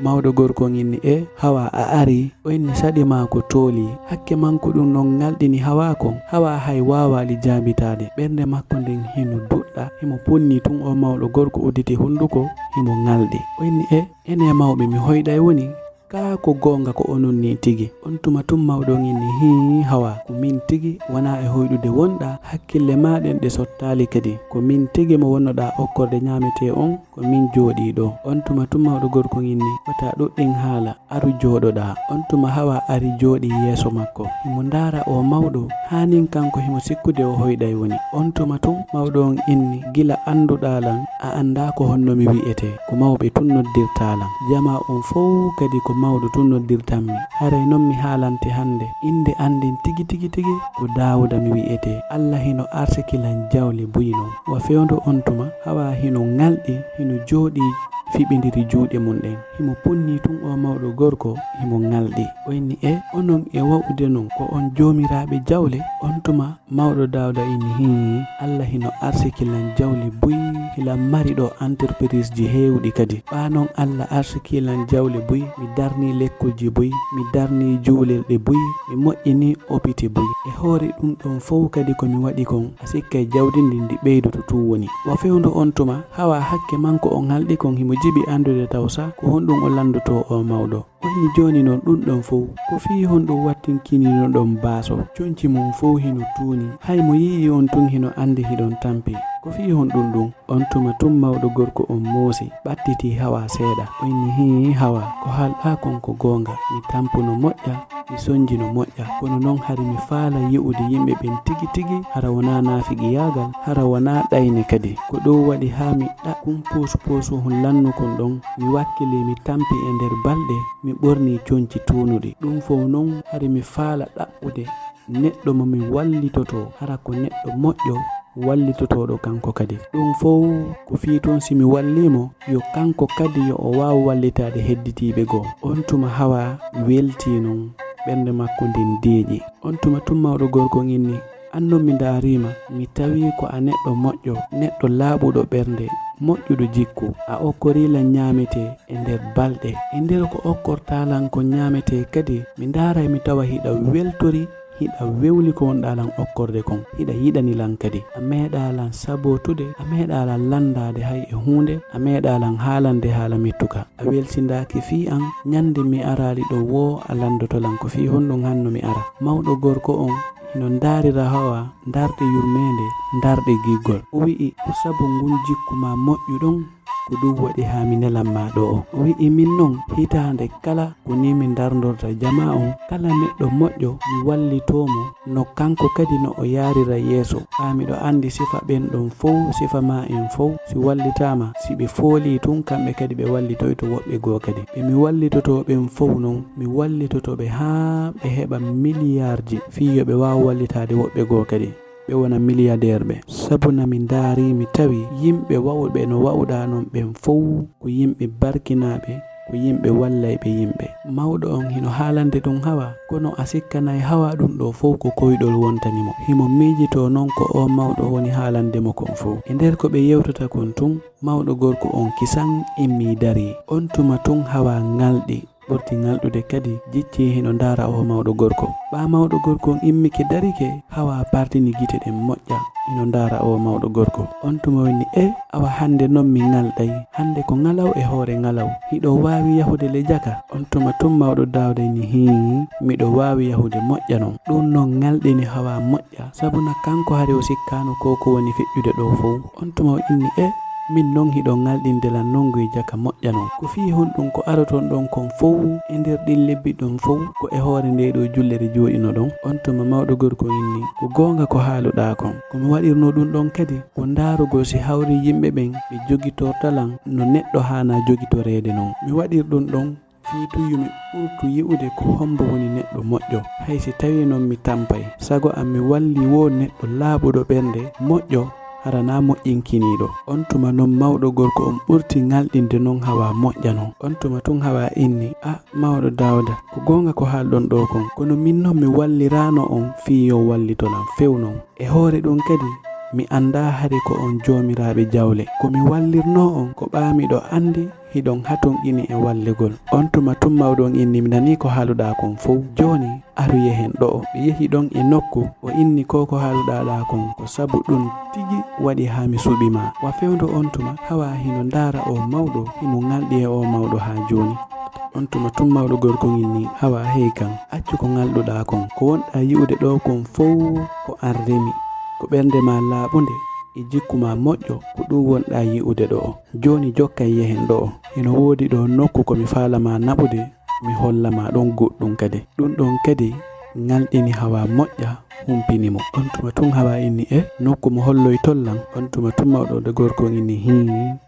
mawɗo gorko inni Hawa a ari o inni saɗi ma ko tooli hakke manko ɗum non ngalɗini Hawa kon Hawa hay wawali jabitade ɓernde makko nden hino duɗɗa himo punni tun o mawɗo gorko udditi hunduko himo ngalɗi o inni ene mawɓe mi hoyɗay woni ka ko gonga ko onon ni tigi on tuma tum mawɗo inni Hawa ko min tigi wona e hoyɗude wonɗa hakkille maɗen ɗe sottali kadi ko min tigi mo wonnoɗa okkorde ñamete on ko min jooɗi ɗo on tuma tum mawɗo gorko inni wata ɗuɗɗin haala aru jooɗoɗa on tuma Hawa ari jooɗi yeeso makko himo ndaara o mawɗo hanin kanko himo sikkude o hoyɗay woni on tuma tum mawɗo on inni gila anduɗalan a anda ko honno mi wi'ete ko mawɓe tun noddirtalan jama on fof kadi ko mawɗo tun noddirtanmi haray non mi haalante hande inde andin tigi ko Dawuda mi wi'ete Allah hino arsikilan jawle buyino wa fewndo on tuma Hawa hino ngalɗi hino jooɗi fiɓidiri juuɗe mum ɗen himo punni tun o mawɗo gorko himo ngalɗi o inni onon e wawude non ko on joomiraɓe jawle on tuma mawɗo Dawuda inni Allah hino arsikilan jawle buy hila mari ɗo entreprise ji heewɗi kadi ɓanon Allah arsikilan jawle buy mi darni lekkolji buy mi darni juulelɗe buy mi moƴƴini opite buy e hoore ɗum ɗon fof kadi komi waɗi kon a sikkay jawdi ndin ndi ɓeydoto tun woni wa fewndo on tuma Hawa hakke manko on halɗi kon himo jiɓi andude tawsa ko honɗum o landoto o mawɗo onni joni noon ɗum ɗon fof ko fi honɗum wattinkinino ɗon baaso conci mum fof hino tuuni hay mo yii on tun hino andi hiɗon tampi ko fi honɗum ɗum on tuma tum mawɗo gorko on moosi ɓattiti Hawa seeɗa o inni Hawa ko haalɗa kon ko gonga mi tampuno moƴƴa mi sonjino moƴƴa kono noon hari mi faala yi'ude yimɓe ɓen tigi hara wona naafiqi yaagal hara wona ɗayne kadi ko ɗo waɗi ha mi ɗaɓɓum puusu hun lannu kon ɗon mi wakkili mi tampi e nder balɗe mi ɓorni conci tuunuɗi ɗum fof noon hari mi faala ɗaɓɓude neɗɗo mo mi wallitoto hara ko neɗɗo moƴƴo wallitotoɗo kanko kadi ɗum fof ko fi toon simi wallimo yo kanko kadi yo o wawa wallitade hedditiɓe goo on tuma Hawa welti non ɓernde makko ndin deeƴi on tuma tum mawɗo gorko inni annon mi darima mi tawi ko a neɗɗo moƴƴo neɗɗo laaɓuɗo ɓernde moƴƴuɗo jikku a okkorilan ñamete e nder balɗe e nder ko okkortalan ko ñamete kadi mi daray mi tawa hiɗa weltori hiɗa wewli ko wonɗalan okkorde kon hiɗa yiɗanilan kadi a meeɗalan sabotude a meeɗalan landade hay e hunde a meeɗalan haalande haala mettuka a weltindaki fi an ñande mi arali ɗo wo a landotolan ko fi honɗum hanno mi ara mawɗo gorko on hino daarira Hawa darde yurmede darde giggol o wi'i ko sabu ngun jikkuma moƴƴuɗon ko ɗum waɗi ha mi nelan ma ɗo o wi'i min non hitande kala ko ni min darnorta jama on kala neɗɗo moƴƴo mi wallitomo no kanko kadi no o yarira yeeso ha miɗo andi sifa ɓen ɗon fof sifa ma en fof si wallitama si ɓe fooli tun kamɓe kadi ɓe wallitoyto woɓɓe goo kadi ɓe mi wallitoto ɓen fof non mi wallitotoɓe ha ɓe heɓa milliardji fiyo ɓe wawa wallitade woɓɓe goo kadi ɓe wona milliardaire ɓe sabuna min daari mi tawi yimɓe wawɓe no wawɗa non ɓen fof ko yimɓe barkinaɓe ko yimɓe wallayɓe yimɓe mawɗo on hino haalande ɗum hawa kono a sikkanayi hawa ɗum ɗo fof ko koyɗol wontanimo himo miijito non ko o mawɗo woni haalandemo kon fof e nder ko ɓe yewtata kon tun mawɗo gorko on kisan immi dari on tuma tun hawa ngalɗi ɓurti ngalɗude kadi jicci hino ndaara o mawɗo gorko ɓa mawɗo gorko on immike darike hawa partini gite ɗen moƴƴa hino ndaara o mawɗo gorko on tuma woni awa hande non mi ngalɗay hande ko ngalaw e hoore ngalaw hiɗo wawi yahude le jaka on tuma tun mawɗo dawda ni miɗo wawi yahude moƴƴa non ɗum non ngalɗini hawa moƴƴa sabuna kanko hari o sikkano ko woni feƴƴude ɗo fof on tuma o inni min non hiɗo ngalɗindelan nongoye jaka moƴƴa non ko fi honɗum ko aroton ɗon kon fof e nder ɗin lebbi ɗon fof ko e hoore nde ɗo jullere jooɗino ɗon on tuma mawɗo gorko inni ko gonga ko haaluɗa kon komi waɗirno ɗum ɗon kadi ko ndaarugol si hawri yimɓe ɓen ɓe jogitortalan no neɗɗo hana jogitorede non mi waɗir ɗum ɗon fiituyumi ɓurtu yi'ude ko hombo woni neɗɗo moƴƴo haysi tawi noon mi tampay sago am mi walli wo neɗɗo laaɓuɗo ɓernde moƴƴo harana moƴƴinkiniɗo on tuma non mawɗo gorko on ɓurti ngalɗinde non hawa moƴƴa non on tuma tun hawa inni mawɗo dawda ko gonga ko haalɗon ɗo kon kono min non mi wallirano on fiyo wallitolan fewnon e hoore ɗum kadi mi anda hari ko on jomiraɓe jawle komi wallirno on ko ɓamiɗo andi hiɗon haton ini e walligol on tuma tun mawɗon inni mi nani ko haaluɗa kon fof joni aru yehen ɗo ɓe yehi ɗon e nokku o inni ko haaluɗaɗa kon ko sabu ɗum tigi waɗi ha mi suɓima wa fewdo on tuma hawa hino ndaara o mawɗo himo ngalɗi e o mawɗo ha joni on tuma tun mawɗo gorko inni hawa hey kan accu ko ngalɗuɗa kon ko wonɗa yi'ude ɗo kon fof ko an remi ko ɓernde ma laaɓunde e jikkuma moƴƴo ko ɗum wonɗa yi'ude ɗo joni jokkay yehen ɗo eno woodi ɗo nokku komi faalama naɓude mi hollama ɗon goɗɗum kadi ɗum ɗon kadi ngalɗini hawa moƴƴa humpinimo on tuma tun hawa inni nokku mo holloy tollan on tuma tun mawɗo de gorko inni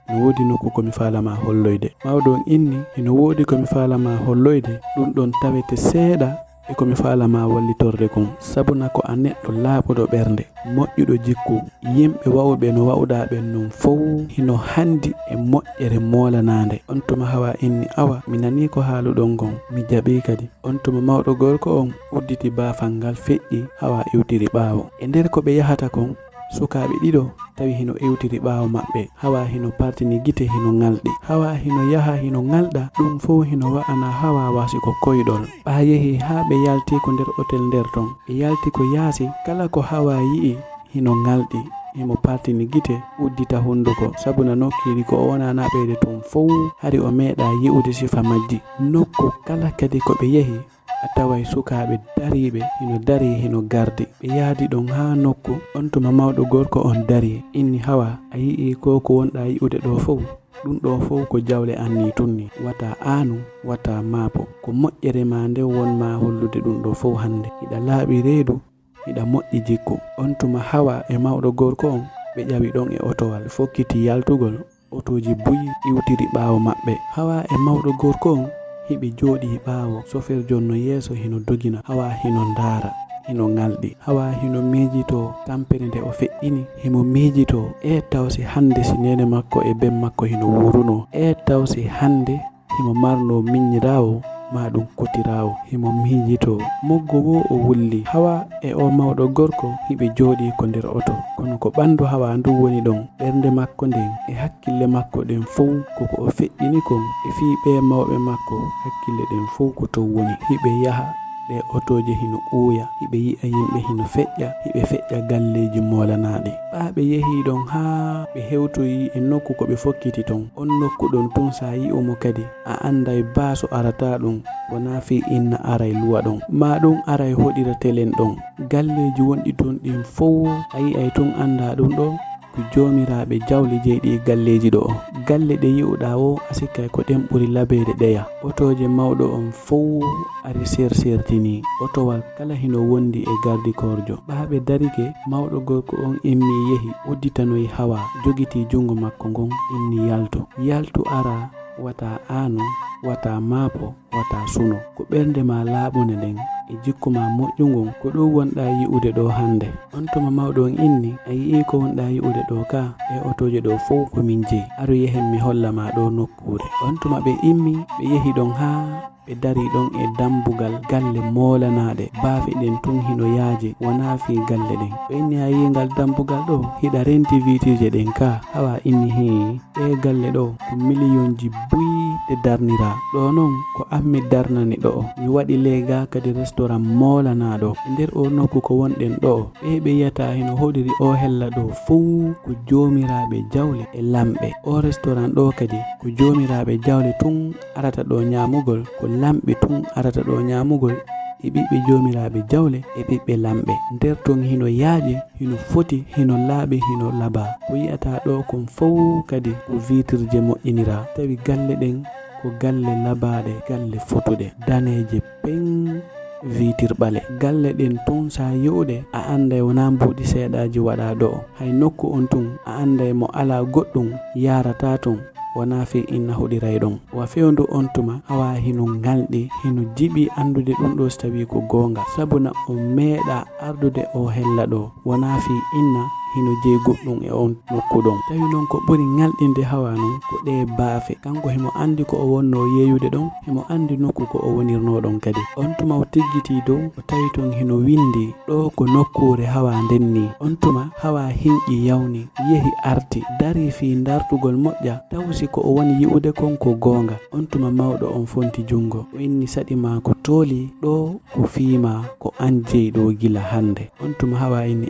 no woodi nokku komi faalama holloyde mawɗo inni eno woodi komi faalama holloyde ɗum ɗon tawete seeɗa e komi faalama wallitorde kon sabuna ko a neɗɗo laaɓuɗo ɓernde moƴƴuɗo jikku yimɓe wawɓe no wawɗa ɓen non fof hino handi e moƴƴere moolanade on tuma hawa inni awa mi nani ko haaluɗon gon mi jaɓi kadi on tuma mawɗo gorko on udditi baafal ngal feƴƴi hawa iwtiri ɓaawo e nder ko ɓe yahata kon sukaɓe ɗiɗo tawi hino ewtiri ɓaawo maɓɓe hawa hino partini gite hino ngalɗi hawa hino yaha hino ngalɗa ɗum fof hino wa'ana hawa wasi ko koyɗol ɓa yehi ha ɓe yalti ko nder hôtel nder ton ɓe yalti ko yaasi kala ko hawa yi'i hino ngalɗi himo partini gite uddita hunduko sabuna nokkiri ko o wona naɓede ton fof hari o meeɗa yi'ude sifa majji nokku kala kadi ko ɓe yehi a taway sukaɓe dariɓe hino dari hino gardi ɓe yaadi ɗon ha nokku on tuma mawɗo gorko on dari inni hawa a yi'i ko wonɗa yi'ude ɗo fof ɗum ɗo fof ko jawle anni tunni wata aanu wata maapo ko moƴƴere ma nde wonma hollude ɗum ɗo fof hande hiɗa laaɓi reedu hiɗa moƴƴi jikku on tuma hawa e mawɗo gorko on ɓe ƴawi ɗon e otowal fokkiti yaltugol otoji buyi iwtiri ɓaawo maɓɓe hawa e mawɗo gorko on hiɓe jooɗi ɓaawo sofer jonno yeeso hino dogina hawa hino ndaara hino ngalɗi hawa hino miijito tampere nde o feƴƴini himo miijito tawsi hande si nene makko e ben makko hino wuruno tawsi hande himo marno miññirawo ma ɗum kotirawo himo miijito moggo wo o wulli hawa e o mawɗo gorko hiɓe jooɗi ko nder oto kono ko ɓandu hawa ndu woni ɗon ɓernde makko nden e hakkille makko ɗen fof koko o feƴƴini kon e fii ɓe mawɓe makko hakkille ɗen fof ko to woni hiɓe yaha ɗe otoje hino ɓuuya hiɓe yi'a yimɓe hino feƴƴa hiɓe feƴƴa galleji molanaɗe ɓa ɓe yehi ɗon ha ɓe hewtoyi e nokku ko ɓe fokkiti ton on nokku ɗon tun sa yi'umo kadi a anday baaso arata ɗum wona fi inna aray luwa ɗon ma ɗum aray hoɗira telen ɗon galleji wonɗi ton ɗin fof a yi'ay tun anda ɗum ɗo ko jomiraɓe jawle jeyɗi galleji ɗo o. Galle ɗe yi'uɗa o a sikkay ko ɗen ɓuri labede ɗeya. Otoje mawɗo on fow ari sersertini otowal kala hino wondi e gardikorjo. ɓaɓe darike mawɗo gorko on immi yehi udditanoyi hawa jogiti jungo makko ngon inni yaltu ara wata anu wata maapo wata suno ko ɓernde ma laaɓunde nden e jikku ma moƴƴungon ko ɗum wonɗa yi'ude ɗo hande. On tuma mawɗo on inni a yi'i ko wonɗa yi'ude ɗo ka e otoje ɗo fow komin jeyi aru yehen mi holla ma ɗo nokkure. On tuma ɓe immi ɓe yehi ɗon ha ɓe dari ɗon e dambugal galle molanaɗe baafe ɗen tun hino yaaji wona fi galle ɗen. ɓe inni a yingal dambugal ɗo hiɗa renti vitije ɗen ka hawa inni hi ɗe galle ɗo ko millionji buyɗe darnira ɗo non ko ammi darnani ɗo mi waɗi lega kadi restaurant molanaɗo e nder o nokku ko wonɗen ɗo ɓe yiyata hino hoɗiri o hella ɗo fow ko jomiraɓe jawle e lamɓe. o restaurant ɗo kadi ko jomiraɓe jawle tun arata ɗo nyamugol ko lamɓe tun arata ɗo nyamugol e ɓiɓɓe jomiraɓe jawle e ɓiɓɓe lamɓe. nder ton hino yaaji hino foti hino laaɓi hino laba ko yiyata ɗo kon fow kadi ko vitirje moƴƴinira tawi galle ɗen ko galle labaɗe galle fotuɗe daneje pen vitirɓale. galle ɗen tun sa yi'uɗe a anday wona mbuɗi seeɗaji waɗa ɗo hay nokku on tun a anday mo ala goɗɗum yarata tun wona fi inna hoɗiray ɗon. wa fewndu on tuma hawa hino ngalɗi hino jiɓi andude ɗum ɗo so tawi ko gonga sabuna o meeɗa ardude o hella ɗo wona fi inna hino jeyi goɗɗum e on nokku ɗon. tawi noon ko ɓuri ngalɗinde hawa non ko ɗe baafe kanko himo andi ko o wonno yeyude ɗon himo andi nokku ko o wonirno ɗon kadi. on tuma o tigguiti dow o tawi ton hino windi ɗo ko nokkure hawa ndenni. on tuma hawa hinƴi yawni yehi arti dari fi dartugol moƴƴa tawsi ko o woni yi'ude kon ko gonga. on tuma mawɗo on fonti jungo o inni saɗi ma ko tooli ɗo ko fiima ko an jeyi ɗo gila hande. on tuma hawa inni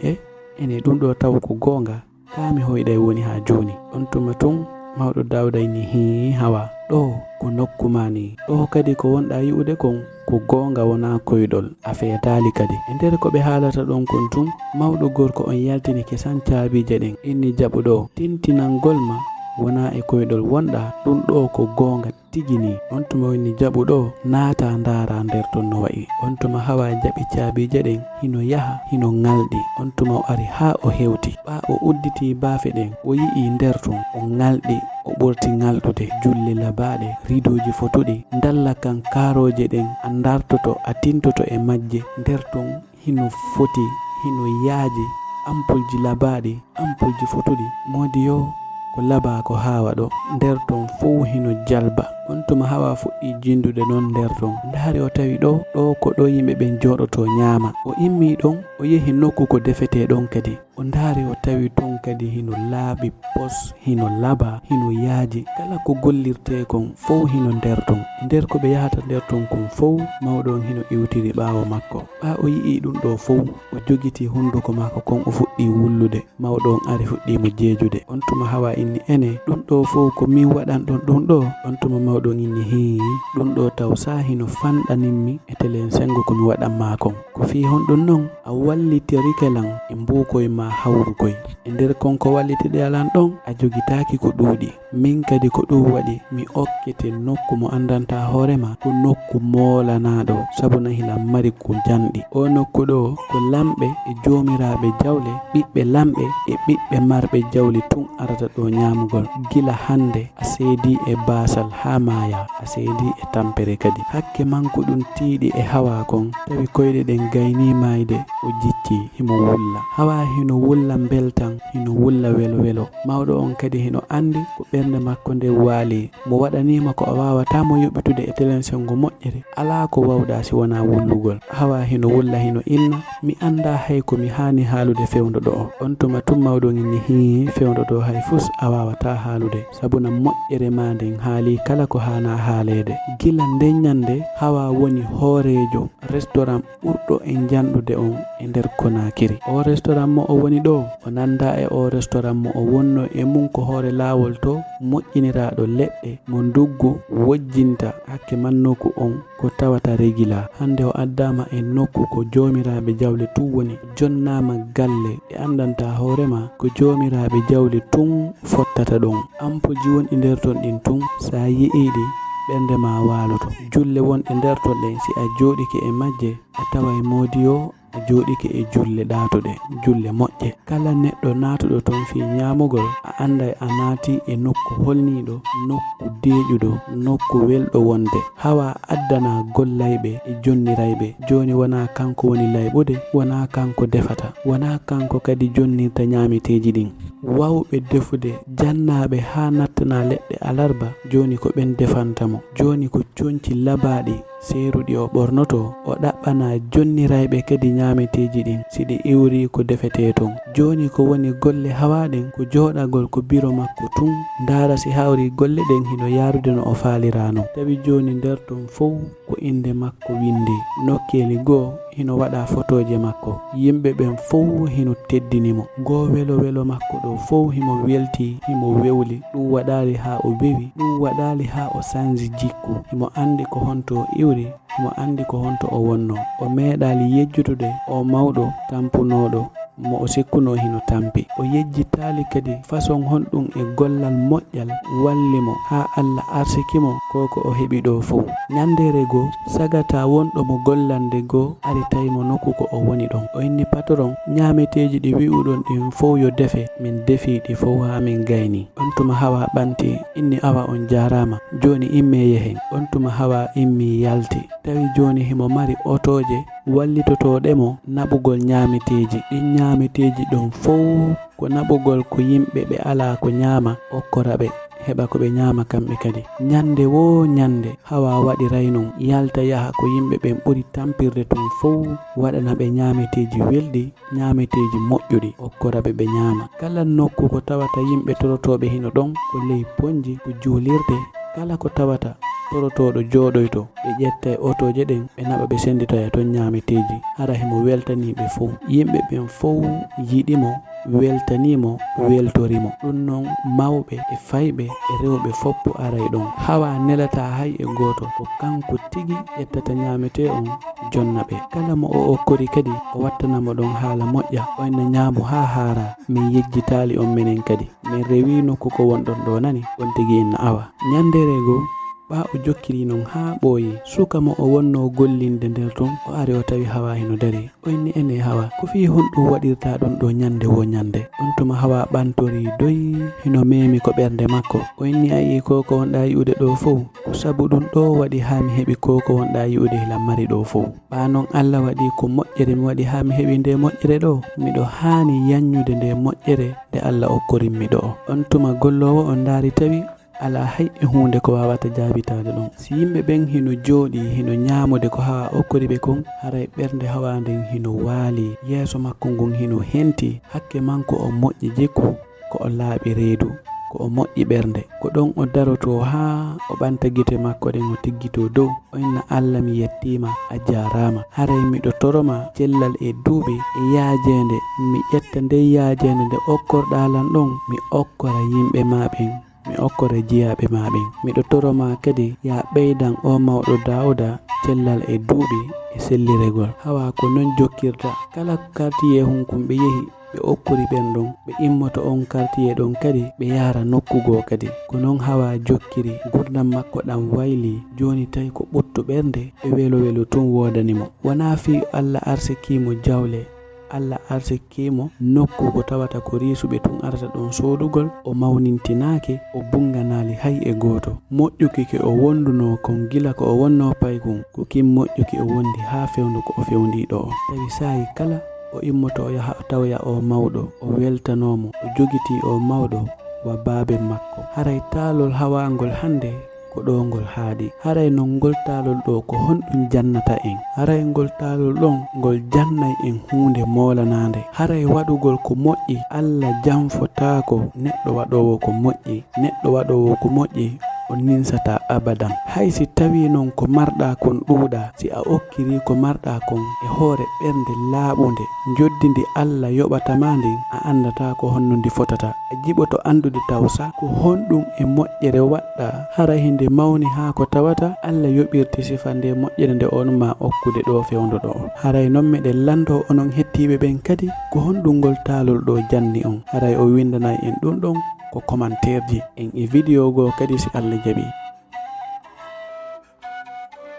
ene ɗum ɗo taw ko gonga kami hoyɗay woni ha joni. on tuma tun mawɗo Dawda inni hi hawa ɗo ko nokku mani ɗo kadi ko wonɗa yi'ude kon ko gonga wona koyɗol a fetali kadi. e nder ko ɓe haalata ɗon kon tun mawɗo gorko on yaltini kesan caabije ɗen inni jaɓuɗo tintinangol ma wona e koyɗol wonɗa ɗum ɗo ko gonga tigini. on tuma woni jaɓuɗo naata ndara nder ton no wayi. on tuma hawa jaɓi caabije ɗen hino yaha hino ngalɗi. on tuma o ari ha o hewti ɓa o udditi baafe ɗen o yi'i nder ton o ngalɗi o ɓurti ngalɗude julle labaɗe ridoji fotuɗi dalla kan karoje ɗen a dartoto a tintoto e majje nder ton hino foti hino yaaji ampulji labaɗi ampulji fotuɗi modi yo ko laba ko hawa ɗo nder ton fow hino jalba. on tuma hawa fuɗɗi jindude non nder ton ndaari o tawi ɗo ko ɗo yimɓe ɓen joɗoto nyama. o immi ɗon o yehi nokku ko defete ɗon kadi o ndaari o tawi ton kadi hino laaɓi pos hino laba hino yaaji kala ko gollirte kon fow hino nder ton. nder ko ɓe yahata nder ton kon fow mawɗo on hino iwtiri ɓawo makko. ɓa o yi'i ɗum ɗo fow o jogiti hunduko makko kon o fuɗɗi wullude mawɗo on ari fuɗɗimo jeejude. on tuma hawa inni ene ɗum ɗo fow ko min waɗan ɗon ɗum ɗo. on tuma mawɗo inni hi ɗum ɗo taw sa hino fanɗaninmi e telen sengo komi waɗanma kon ko fi honɗum non a wallitirikelan e mbukoye ma hawrukoy e nder konko wallitiɗe alan ɗon a jogitaki ko ɗuuɗi. min kadi ko ɗum waɗi mi okkete nokku mo andanta hoorema ko nokku molanaɗo sabuna hila mari ko janɗi. o nokku ɗo ko lamɓe e jomiraɓe jawle ɓiɓɓe lamɓe e ɓiɓɓe marɓe jawle tun arata ɗo nyamugol gila hande a seedi e basal ha maya a seedi e tampere kadi hakke manko ɗum tiiɗi e hawa kon tawi koyɗe ɗen gayni mayde o jicci himo wulla hawa hino wulla beltan hino wulla welo mawɗo on kadi hino andi ko ɓernde makko nde waali mo waɗanima ko a wawata mo yoɓitude e telen sengo moƴƴere ala ko wawɗa si wona wullugol. hawa hino wulla hino inna mi anda hay ko mi hani haalude fewndo ɗo on tuma tum mawɗo inni hi fewndo ɗo hay fus a wawata haalude sabuna moƴƴere ma nden haali kala ko hana haalede. gila nden nyande hawa woni hoorejo restaurant ɓurɗo en janɗude on e nder Konakiri. O restaurant mo o woni ɗo o nanda e o restaurant mo o wonno e mum ko hoore laawol to moƴƴiniraɗo leɗɗe mo nduggu wojjinta hakke man nokku on ko tawata regila. Hande o addama e nokku ko jomiraɓe jawle tun woni, jonnama galle e andanta hoorema ko jomiraɓe jawle tun fottata ɗon. Ampoji wonɗi nder ton ɗin tun sa yi'iɗi ɓernde ma waloto. Julle wonɗe nder ton ɗen si a joɗike e majje a tawai modi o a joɗike e julle ɗatuɗe, julle moƴƴe. Kala neɗɗo natuɗo ton fi nyamugol a anday a naati e nokku holniɗo, nokku deƴuɗo, nokku welɗo wonde. Hawa addana gollayɓe e jonnirayɓe. Joni wona kanko woni layɓude, wona kanko defata, wona kanko kadi jonnirta nyameteji ɗin. Wawɓe defude jannaɓe ha nattana leɗɗe alarba joni ko ɓen defantamo. Joni ko conci labaɗi seeruɗi o ɓornoto o ɗaɓɓana jonnirayɓe kadi nyameteji ɗin siɗi iwri ko defete ton. Joni ko woni golle hawaɗen ko joɗagol ko biro makko tun ndara si hawri golle ɗen hino yarude no o falirano. Tawi joni nder ton fof ko inde makko windi, nokkeli goo hino waɗa photoje makko, yimɓe ɓen fof hino teddinimo. Go welo welo makko ɗo fof himo welti, himo wewli. Ɗum waɗali ha o bewi, ɗum waɗali ha o sanji jikku. Himo andi ko honto iwri, himo andi ko honto o wonno. O meeɗali yejjutude o mawɗo tampunoɗo mo o sikkuno hino tampi. O yejjitali kadi façon honɗum e gollal moƴƴal wallimo ha Allah arsikimo koko o heɓi ɗo fof. Nyandere goo sagata wonɗo mo gollande goo ari tawimo nokku ko o woni ɗon. O inni patron nyameteji ɗi wi'uɗon ɗin fof yo defe, min defiɗi fof ha min gayni. On tuma Hawa ɓanti inni awa on jarama, joni imme yehen. On tuma Hawa immi yalti. Tawi joni himo mari otoje wallitotoɗemo naɓugol nyameteji ɗin. Nyameteji ɗon fof ko naɓugol ko yimɓe ɓe ala ko nyama okkoraɓe heɓa ko ɓe nyama kamɓe kadi. Nyande wo nyande Hawa waɗi raynon yalta yaha ko yimɓe ɓen ɓuri tampirde tun fof waɗana ɓe nyameteji welɗi, nyameteji moƴƴuɗi okkoraɓe ɓe nyama. Kala nokku ko tawata yimɓe torotoɓe hino ɗon ko ley ponji ko juulirde, kala ko tawata torotoɗo joɗoyto ɓe ƴetta otoje ɗen ɓe naɓa ɓe senditoya ton nyameteji hara himo weltaniɓe fof. Yimɓe ɓen fof yiɗimo, weltanimo, weltorimo. Ɗum noon mawɓe e fayɓe e rewɓe foppo aray ɗon. Hawa nelata hay e goto ko kanko tigi ƴettata nyamete on jonna ɓe. Kala mo o okkori kadi o wattanamo ɗon haala moƴƴa, oyna ñaamu ha haara. Min yejjitali on minen kadi min rewi nokku ko wonɗon ɗo nani on tigi inna awa. Nyandere goo ɓa o jokkiri non ha ɓooyi. Suka mo o wonno gollinde nder ton o ari o tawi Hawa hino dari. O inni ene Hawa ko fi honɗum waɗirta ɗon ɗo nyande wo nyande. On tuma Hawa ɓantori doyi hino memi ko ɓernde makko. O inni a yi koko wonɗa yi'ude ɗo fof ko sabu ɗum ɗo waɗi ha mi heɓi koko wonɗa yi'ude hilan mari ɗo fof. Ɓa non Allah waɗi ko moƴƴere mi waɗi ha mi heɓi nde moƴƴere ɗo. Miɗo hani yanñude nde moƴƴere nde Allah okkorinmi ɗo. On tuma gollowo on daari tawi ala hay e hunde ko wawata jaabitade ɗon. Si yimɓe ɓen hino jooɗi hino ñamude ko Hawa okkori ɓe kon, haray ɓernde Hawa nden hino waali, yeeso makko ngon hino henti, hakke manko o moƴƴi jikku, ko o laaɓi reedu, ko o moƴƴi ɓernde. Ko ɗon o daroto ha o ɓanta gite makko ɗen o tiggito dow o inna Allah mi yettima a jarama. Haray miɗo toroma cellal e duuɓi e yaajende mi ƴetta nde yaajende nde okkorɗalan ɗon mi okkora yimɓe ma ɓen, mi okkora jiyaɓe ma ɓen. Miɗo toroma kadi ya ɓeydan o mawɗo Dawuda cellal e duuɓi e selliregol. Hawa ko non jokkirta kala quartier hunkum ɓe yehi ɓe okkori ɓen ɗon ɓe immoto on quartier ɗon kadi ɓe yara nokkugo kadi. Ko non Hawa jokkiri gurdam makko ɗam wayli. Joni tawi ko ɓuttu ɓernde e welo welo tun wodanimo. Wona fi Allah arsikimo jawle, Allah arsikimo nokku ko tawata ko risuɓe tun arata ɗon sodugol o mawnintinake o bunganali hay e goto. Moƴƴuki ke o wonduno kon gila ko o wonno paykun ko kin moƴƴuki o wondi ha fewndu ko o fewndi ɗo. Tawi sayi kala o immoto o yaha o tawya o mawɗo o weltanomo o jogiti o mawɗo wa baabe makko. Haray taalol Hawa ngol hande ko ɗo ngol haaɗi. Haray non ngol taalol ɗo ko honɗum jannata en. Haray ngol taalol ɗon ngol jannay en hunde molanande. Haray waɗugol ko moƴƴi Allah janfotako neɗɗo waɗowo ko moƴƴi. Neɗɗo waɗowo ko moƴƴi on ninsata abadan. Hay si tawi non ko marɗa kon ɗuuɗa, si a okkiri ko marɗa kon e hoore ɓernde laaɓunde joddindi Allah yoɓatama ndin, a andata ko honno ndi fotata. A jiɓoto andude tawsa ko honɗum e moƴƴere waɗɗa hara hinde mawni ha ko tawata Allah yoɓirti sifa nde moƴƴere nde on ma okkude ɗo fewndo ɗo. Haray non meɗen lando onon hettiɓe ɓen kadi ko honɗum ngol taalol ɗo janni on. Haray o windanay en ɗum ɗon ko commentaire ji en e vidéo go kadi si Allah jaɓi.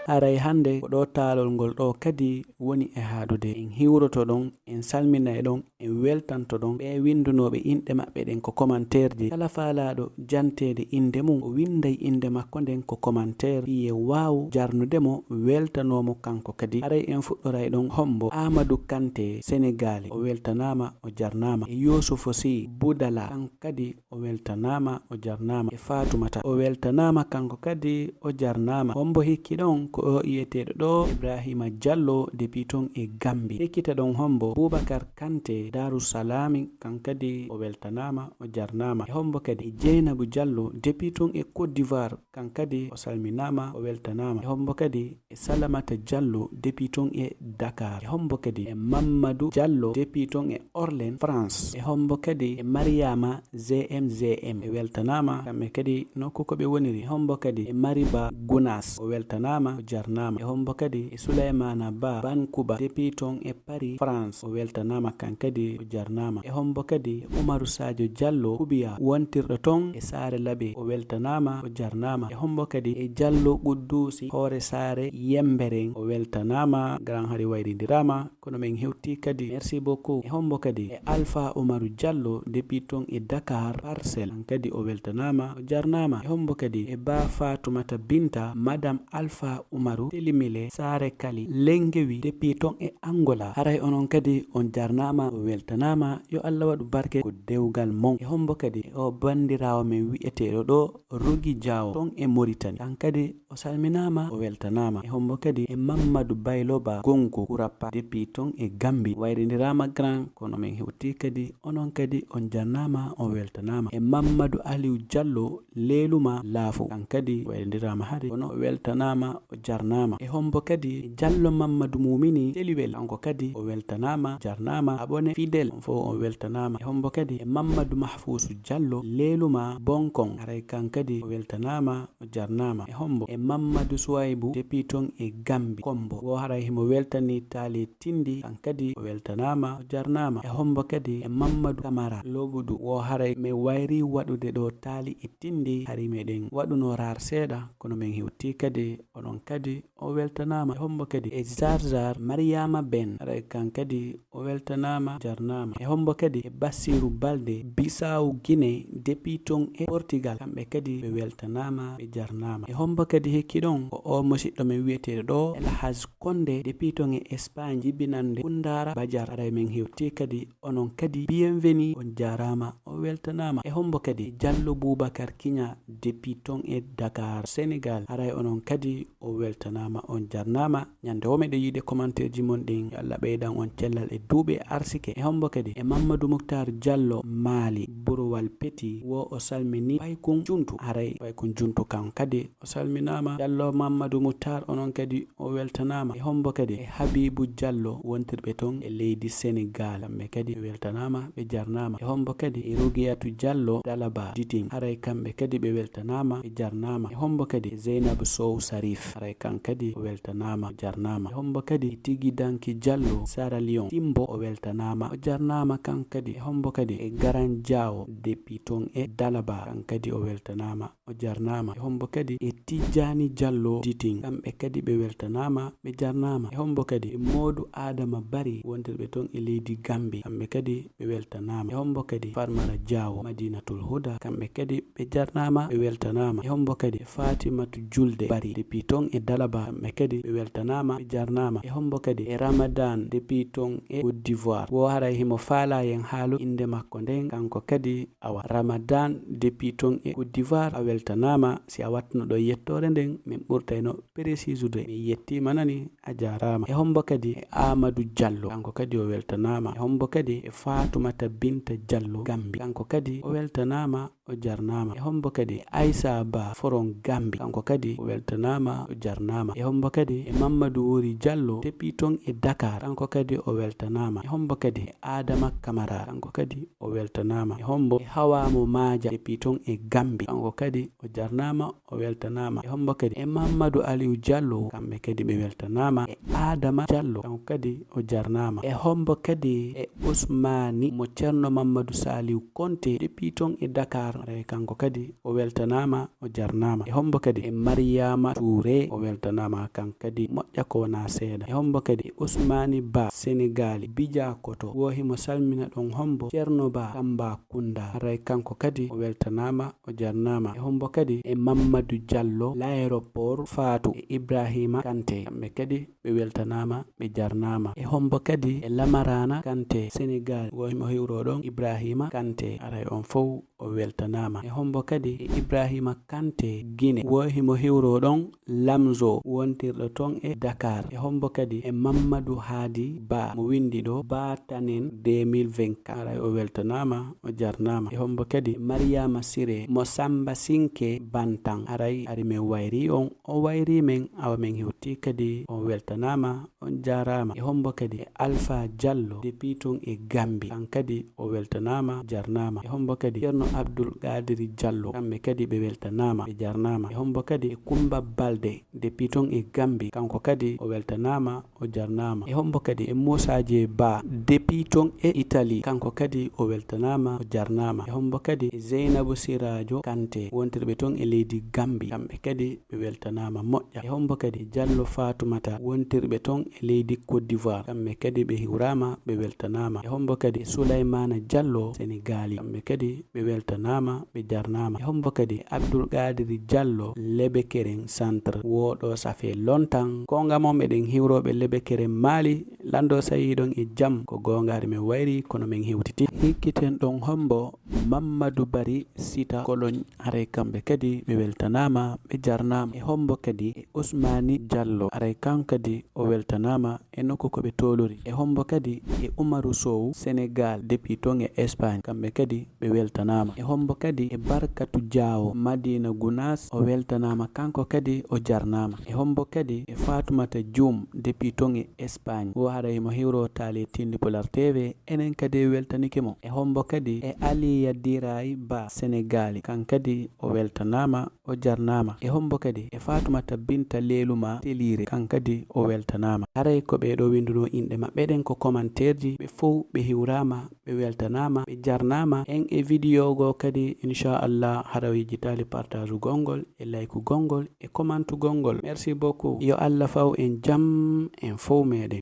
Haray hande ko ɗo taalol ngol ɗo kadi woni e haadude. En hiwroto ɗon, en salminay ɗon, en weltanto ɗon ɓe windunoɓe inɗe maɓɓe ɗen ko commentaire ji. Kala faalaɗo jantede inde mum o winday inde makko nden ko commentaire hiye waw jarnudemo weltanomo kanko kadi. Haray en fuɗɗoray ɗon hombo Amadou Kanté Sénégali o weltanama o jarnama, e Youssoufo Sy Boudala kanko kadi o weltanama o jarnama, e Fatoumata o weltanama kanko kadi o jarnama. Hombo hikki ɗon ko o iyeteɗo ɗo Ibrahima Diallo depuis ton e Gambie. Ekkita ɗon hombo Boubacar Kanté Darussalami kan kadi o weltanama o jarnama. E hombo kadi Dieynabou Diallo depuis ton e Côte d'Ivoire kan kadi o salminama o weltanama. E hombo kadi e Salamata Diallo depuis ton e Dakar. E hombo kadi e Mamadou Diallo depuis ton e Orléans France. E hombo kadi e Mariama ZMZM e weltanama kamɓe kadi nokku ko ɓe woniri. E hombo kadi e Mariba Gounas o weltanama o jarnama. E hombo kadi e Souleymana Ba Bankuba depuis ton e Paris France o weltanama kan kadi o jarnama. E hombo kadi e Oumarou Sadio Diallo Koubiya wontirɗo ton e Saare Labe o weltanama o jarnama. E hombo kadi e Diallo Quddusi hoore Saare Yemberen o weltanama. Grand hari wayrindirama kono men hewti kadi, merci beaucoup. E hombo kadi e Alpha Oumarou Diallo depuis ton e Dakar Parcel kan kadi o weltanama o jarnama. E hombo kadi e Ba Fatoumata Binta Madame Alpha Oumarou Telimile Saare Kali Lengewi depuis ton e Angola. Haray onon kadi on jarnama o weltanama, yo Allah waɗu barke ko dewgal mon. E hombo kadi o bandirawo men wi'eteɗo ɗo Rogi Diawo ton e Mauritanie kan kadi o salminama o weltanama. E hombo kadi e Mamadou Bayloba Gongo Kurapa depuis ton e Gambie wayrindirama grand kono men hewti kadi onon kadi on jarnama o weltanama. E Mamadou Aliou Diallo Leluma Lafo kan kadi wayrindirama hade kono o weltanama o jarnama. E hombo kadi e Diallo Mamadou Mumini Teliwel kanko kadi o weltanama jarnama. Abone fidèle on fo o weltanama. E hombo kadi e Mamadou Mahfousou Diallo Leluma Bonkon haray kan kadi o weltanama o jarnama. E hombo e Mamadou Souaibou depuis ton e Gambie Kombo wo haray himo weltani Tali Tindi kan kadi o weltanama o jarnama. E hombo kadi e Mamadou Camara Lobudu wo haray me wayri waɗude ɗo Tali e Tindi hari meɗen waɗuno rar seeɗa kono men hewti kadi onon kadi o weltanama. E hombo kadi e Zarzar Mariama Ben haray kan kadi o weltanama jarnama. E hombo kadi e Bassirou Balde Bissau Guinée depuis ton e Portugal kamɓe kadi ɓe weltanama ɓe jarnama. E hombo kadi hekki ɗon ko o musidɗo men wiyeteɗo ɗo Elhaj Konde depuis ton e Espagne jibinande Kundara Badiar haray men hewti kadi onon kadi bienvenue on jarama o weltanama. E hombo kadi Diallo Boubacar Kiña depuis ton e Dakar Sénégal haray onon kadi o weltanama on jarnama. Ñande o meɗe yiide commentaire ji mon ɗin, Allah ɓeydan on cellal e duuɓe arsike. E hombo kadi e Mamadou Moukhtar Diallo Mali Burowal Peti wo o salmini Paykun Juntu haray Paykun Juntu kan kadi o salminama. Diallo Mamadou Moukhtar onon kadi o weltanama. E hombo kadi e Habibou Diallo wontirɓe ton e leydi Sénégal kamɓe kadi ɓe weltanama ɓe jarnama. E hombo kadi e Roguiyatou Diallo Dalaba Diting haray kamɓe kadi ɓe weltanama ɓe jarnama. E hombo kadi e Zeynabou Sow Sarif haray kan kadi o weltanama o jarnama. E hombo kadi e Tigui Danki Diallo Sara Lion Timbo o weltanama o jarnama kan kadi. E hombo kadi e Garan Diawo depuis ton e Dalaba kan kadi o weltanama o jarnama. E hombo kadi e Tidjani Diallo Diting kamɓe kadi ɓe weltanama ɓe jarnama. E hombo kadi e Modou Adama Bari wontirɓe ton e leydi Gambie kamɓe kadi ɓe weltanama. E hombo kadi Farmara Diawo Madinatul Huda kamɓe kadi ɓe jarnama ɓe weltanama. E hombo kadi e Fatimatu Julde Bari depuis ton e Dalaba kamɓe kadi ɓe weltanama ɓe jarnama. E hombo kadi e Ramadan depuis ton e Côte d'Ivoire wo haray himo faala yen haalu inde makko nden kanko kadi awa Ramadan depuis ton e Côte d'Ivoire a weltanama. Si a wattuno ɗo yettore nden min ɓurtayno précisude mi yettima nani a jarama. E hombo kadi e Amadou Diallo kanko kadi o weltanama. E hombo kadi e Fatoumata Binta Diallo Gambie kanko kadi o weltanama o jarnama. E hombo kadi Aissa Ba foron Gambi kanko kadi o weltanama o jarnama. E hombo kadi e Mamadou Wori Diallo depuis ton e Dakar kanko kadi o weltanama. E hombo kadi Adama Camara kanko kadi o weltanama. E hombo e Hawamo Maja depuis ton e Gambi kanko kadi o jarnama o weltanama. E hombo kadi e Mamadou Aliou Diallo kamɓe kadi ɓe weltanama. E Adama Diallo kanko kadi o jarnama. E hombo kadi e Ousmani mo Ceerno Mamadou Saliou Konté depuis ton e Dakar kanko kadi o weltanama o jarnama. E hombo kadi e Mariama Touré o weltanama kanko kadi moƴƴa ko wona seeɗa. E hombo kadi e Ousmani Ba Sénégal Bija Koto wohi mo salmina ɗon hombo Ceerno Ba Tamba Kunda haray kanko kadi o weltanama o jarnama. E hombo kadi e Mamadou Diallo l'aéroport Fatou e Ibrahima Kanté kamɓe kadi ɓe weltanama ɓe jarnama. E hombo kadi e Lamarana Kanté Sénégal wohi mo hiwroɗon Ibrahima Kanté haray on fof o weltanama. E hombo kadi e Ibrahima Kanté Guinée wohi mo hiwroɗon Lamzo wontirɗo ton e Dakar. E hombo kadi e Mamadou Hadi Ba mo windi ɗo Batanen 2024 haray o weltanama o jarnama. E hombo kadi Mariama Siré mo Samba Sinke Bantan haray ari min wayri on o wayri men awa min hewti kadi on weltanama on jarama. E hombo kadi e Alpha Diallo depuis ton e Gambi kan kadi o weltanama jarnama. E hombo kadi Ceerno Abdoul Gadiri Diallo kamɓe kadi ɓe weltanama ɓe jarnama. E hombo kadi e Kumba Balde depuis ton e Gambi kanko kadi o weltanama o jarnama. E hombo kadi e Mosaje Ba depuis ton e Italie kanko kadi o weltanama o jarnama. E hombo kadi e Zeynabou Sirajo Kanté wontirɓe ton e leydi Gambi kamɓe kadi ɓe weltanama moƴƴa. E hombo kadi e Diallo Fatoumata wontirɓe ton e leydi Côte d'Ivoire kamɓe kadi ɓe hiwrama ɓe weltanama. E hombo kadi e Souleymana Diallo Sénégali kamɓe kadi ɓe weltanama ɓe jarnama. E hombo kadi Abdoul Gadiri Diallo Lebe Keren Centre woɗo ça fait longtemps konga mom eɗen hiwroɓe Lebe Keren Mali lando sayiɗon e jaam ko gongari min wayri kono min hewtiti hikkiten ɗon hombo Mamadou Bari Sita Kologne haray kamɓe kadi ɓe weltanama ɓe jarnama. E hombo kadi e Ousmani Diallo haray kan kadi o weltanama e nokku koɓe tolori. E hombo kadi e Oumarou Sow Sénégal depuis ton e Espagne kamɓe kadi ɓe weltanama. E hombo kadi e Barkatou Diawo Madina Gounas o weltanama kanko kadi o jarnama. E hombo kadi e Fatoumata Dioum depuis ton e Espagne wo haray mo hiwro Tali Tindi Polar TV enen kadi weltanike mo. E hombo kadi e Aliya Diray Ba Sénégali kan kadi o weltanama o jarnama. E hombo kadi e Fatoumata Binta Leluma Telire kan kadi o weltanama. Haray ko ɓeɗo winduno inɗe maɓɓe ɗen ko commentaire ji ɓe fof ɓe hiwrama ɓe weltanama ɓe jarnama en e vidéo go kadi inchallah harawiji tali partage gongol e like gongol e comment gongol. Merci beaucoup. Yo Allah faw en jam en fof meɗen.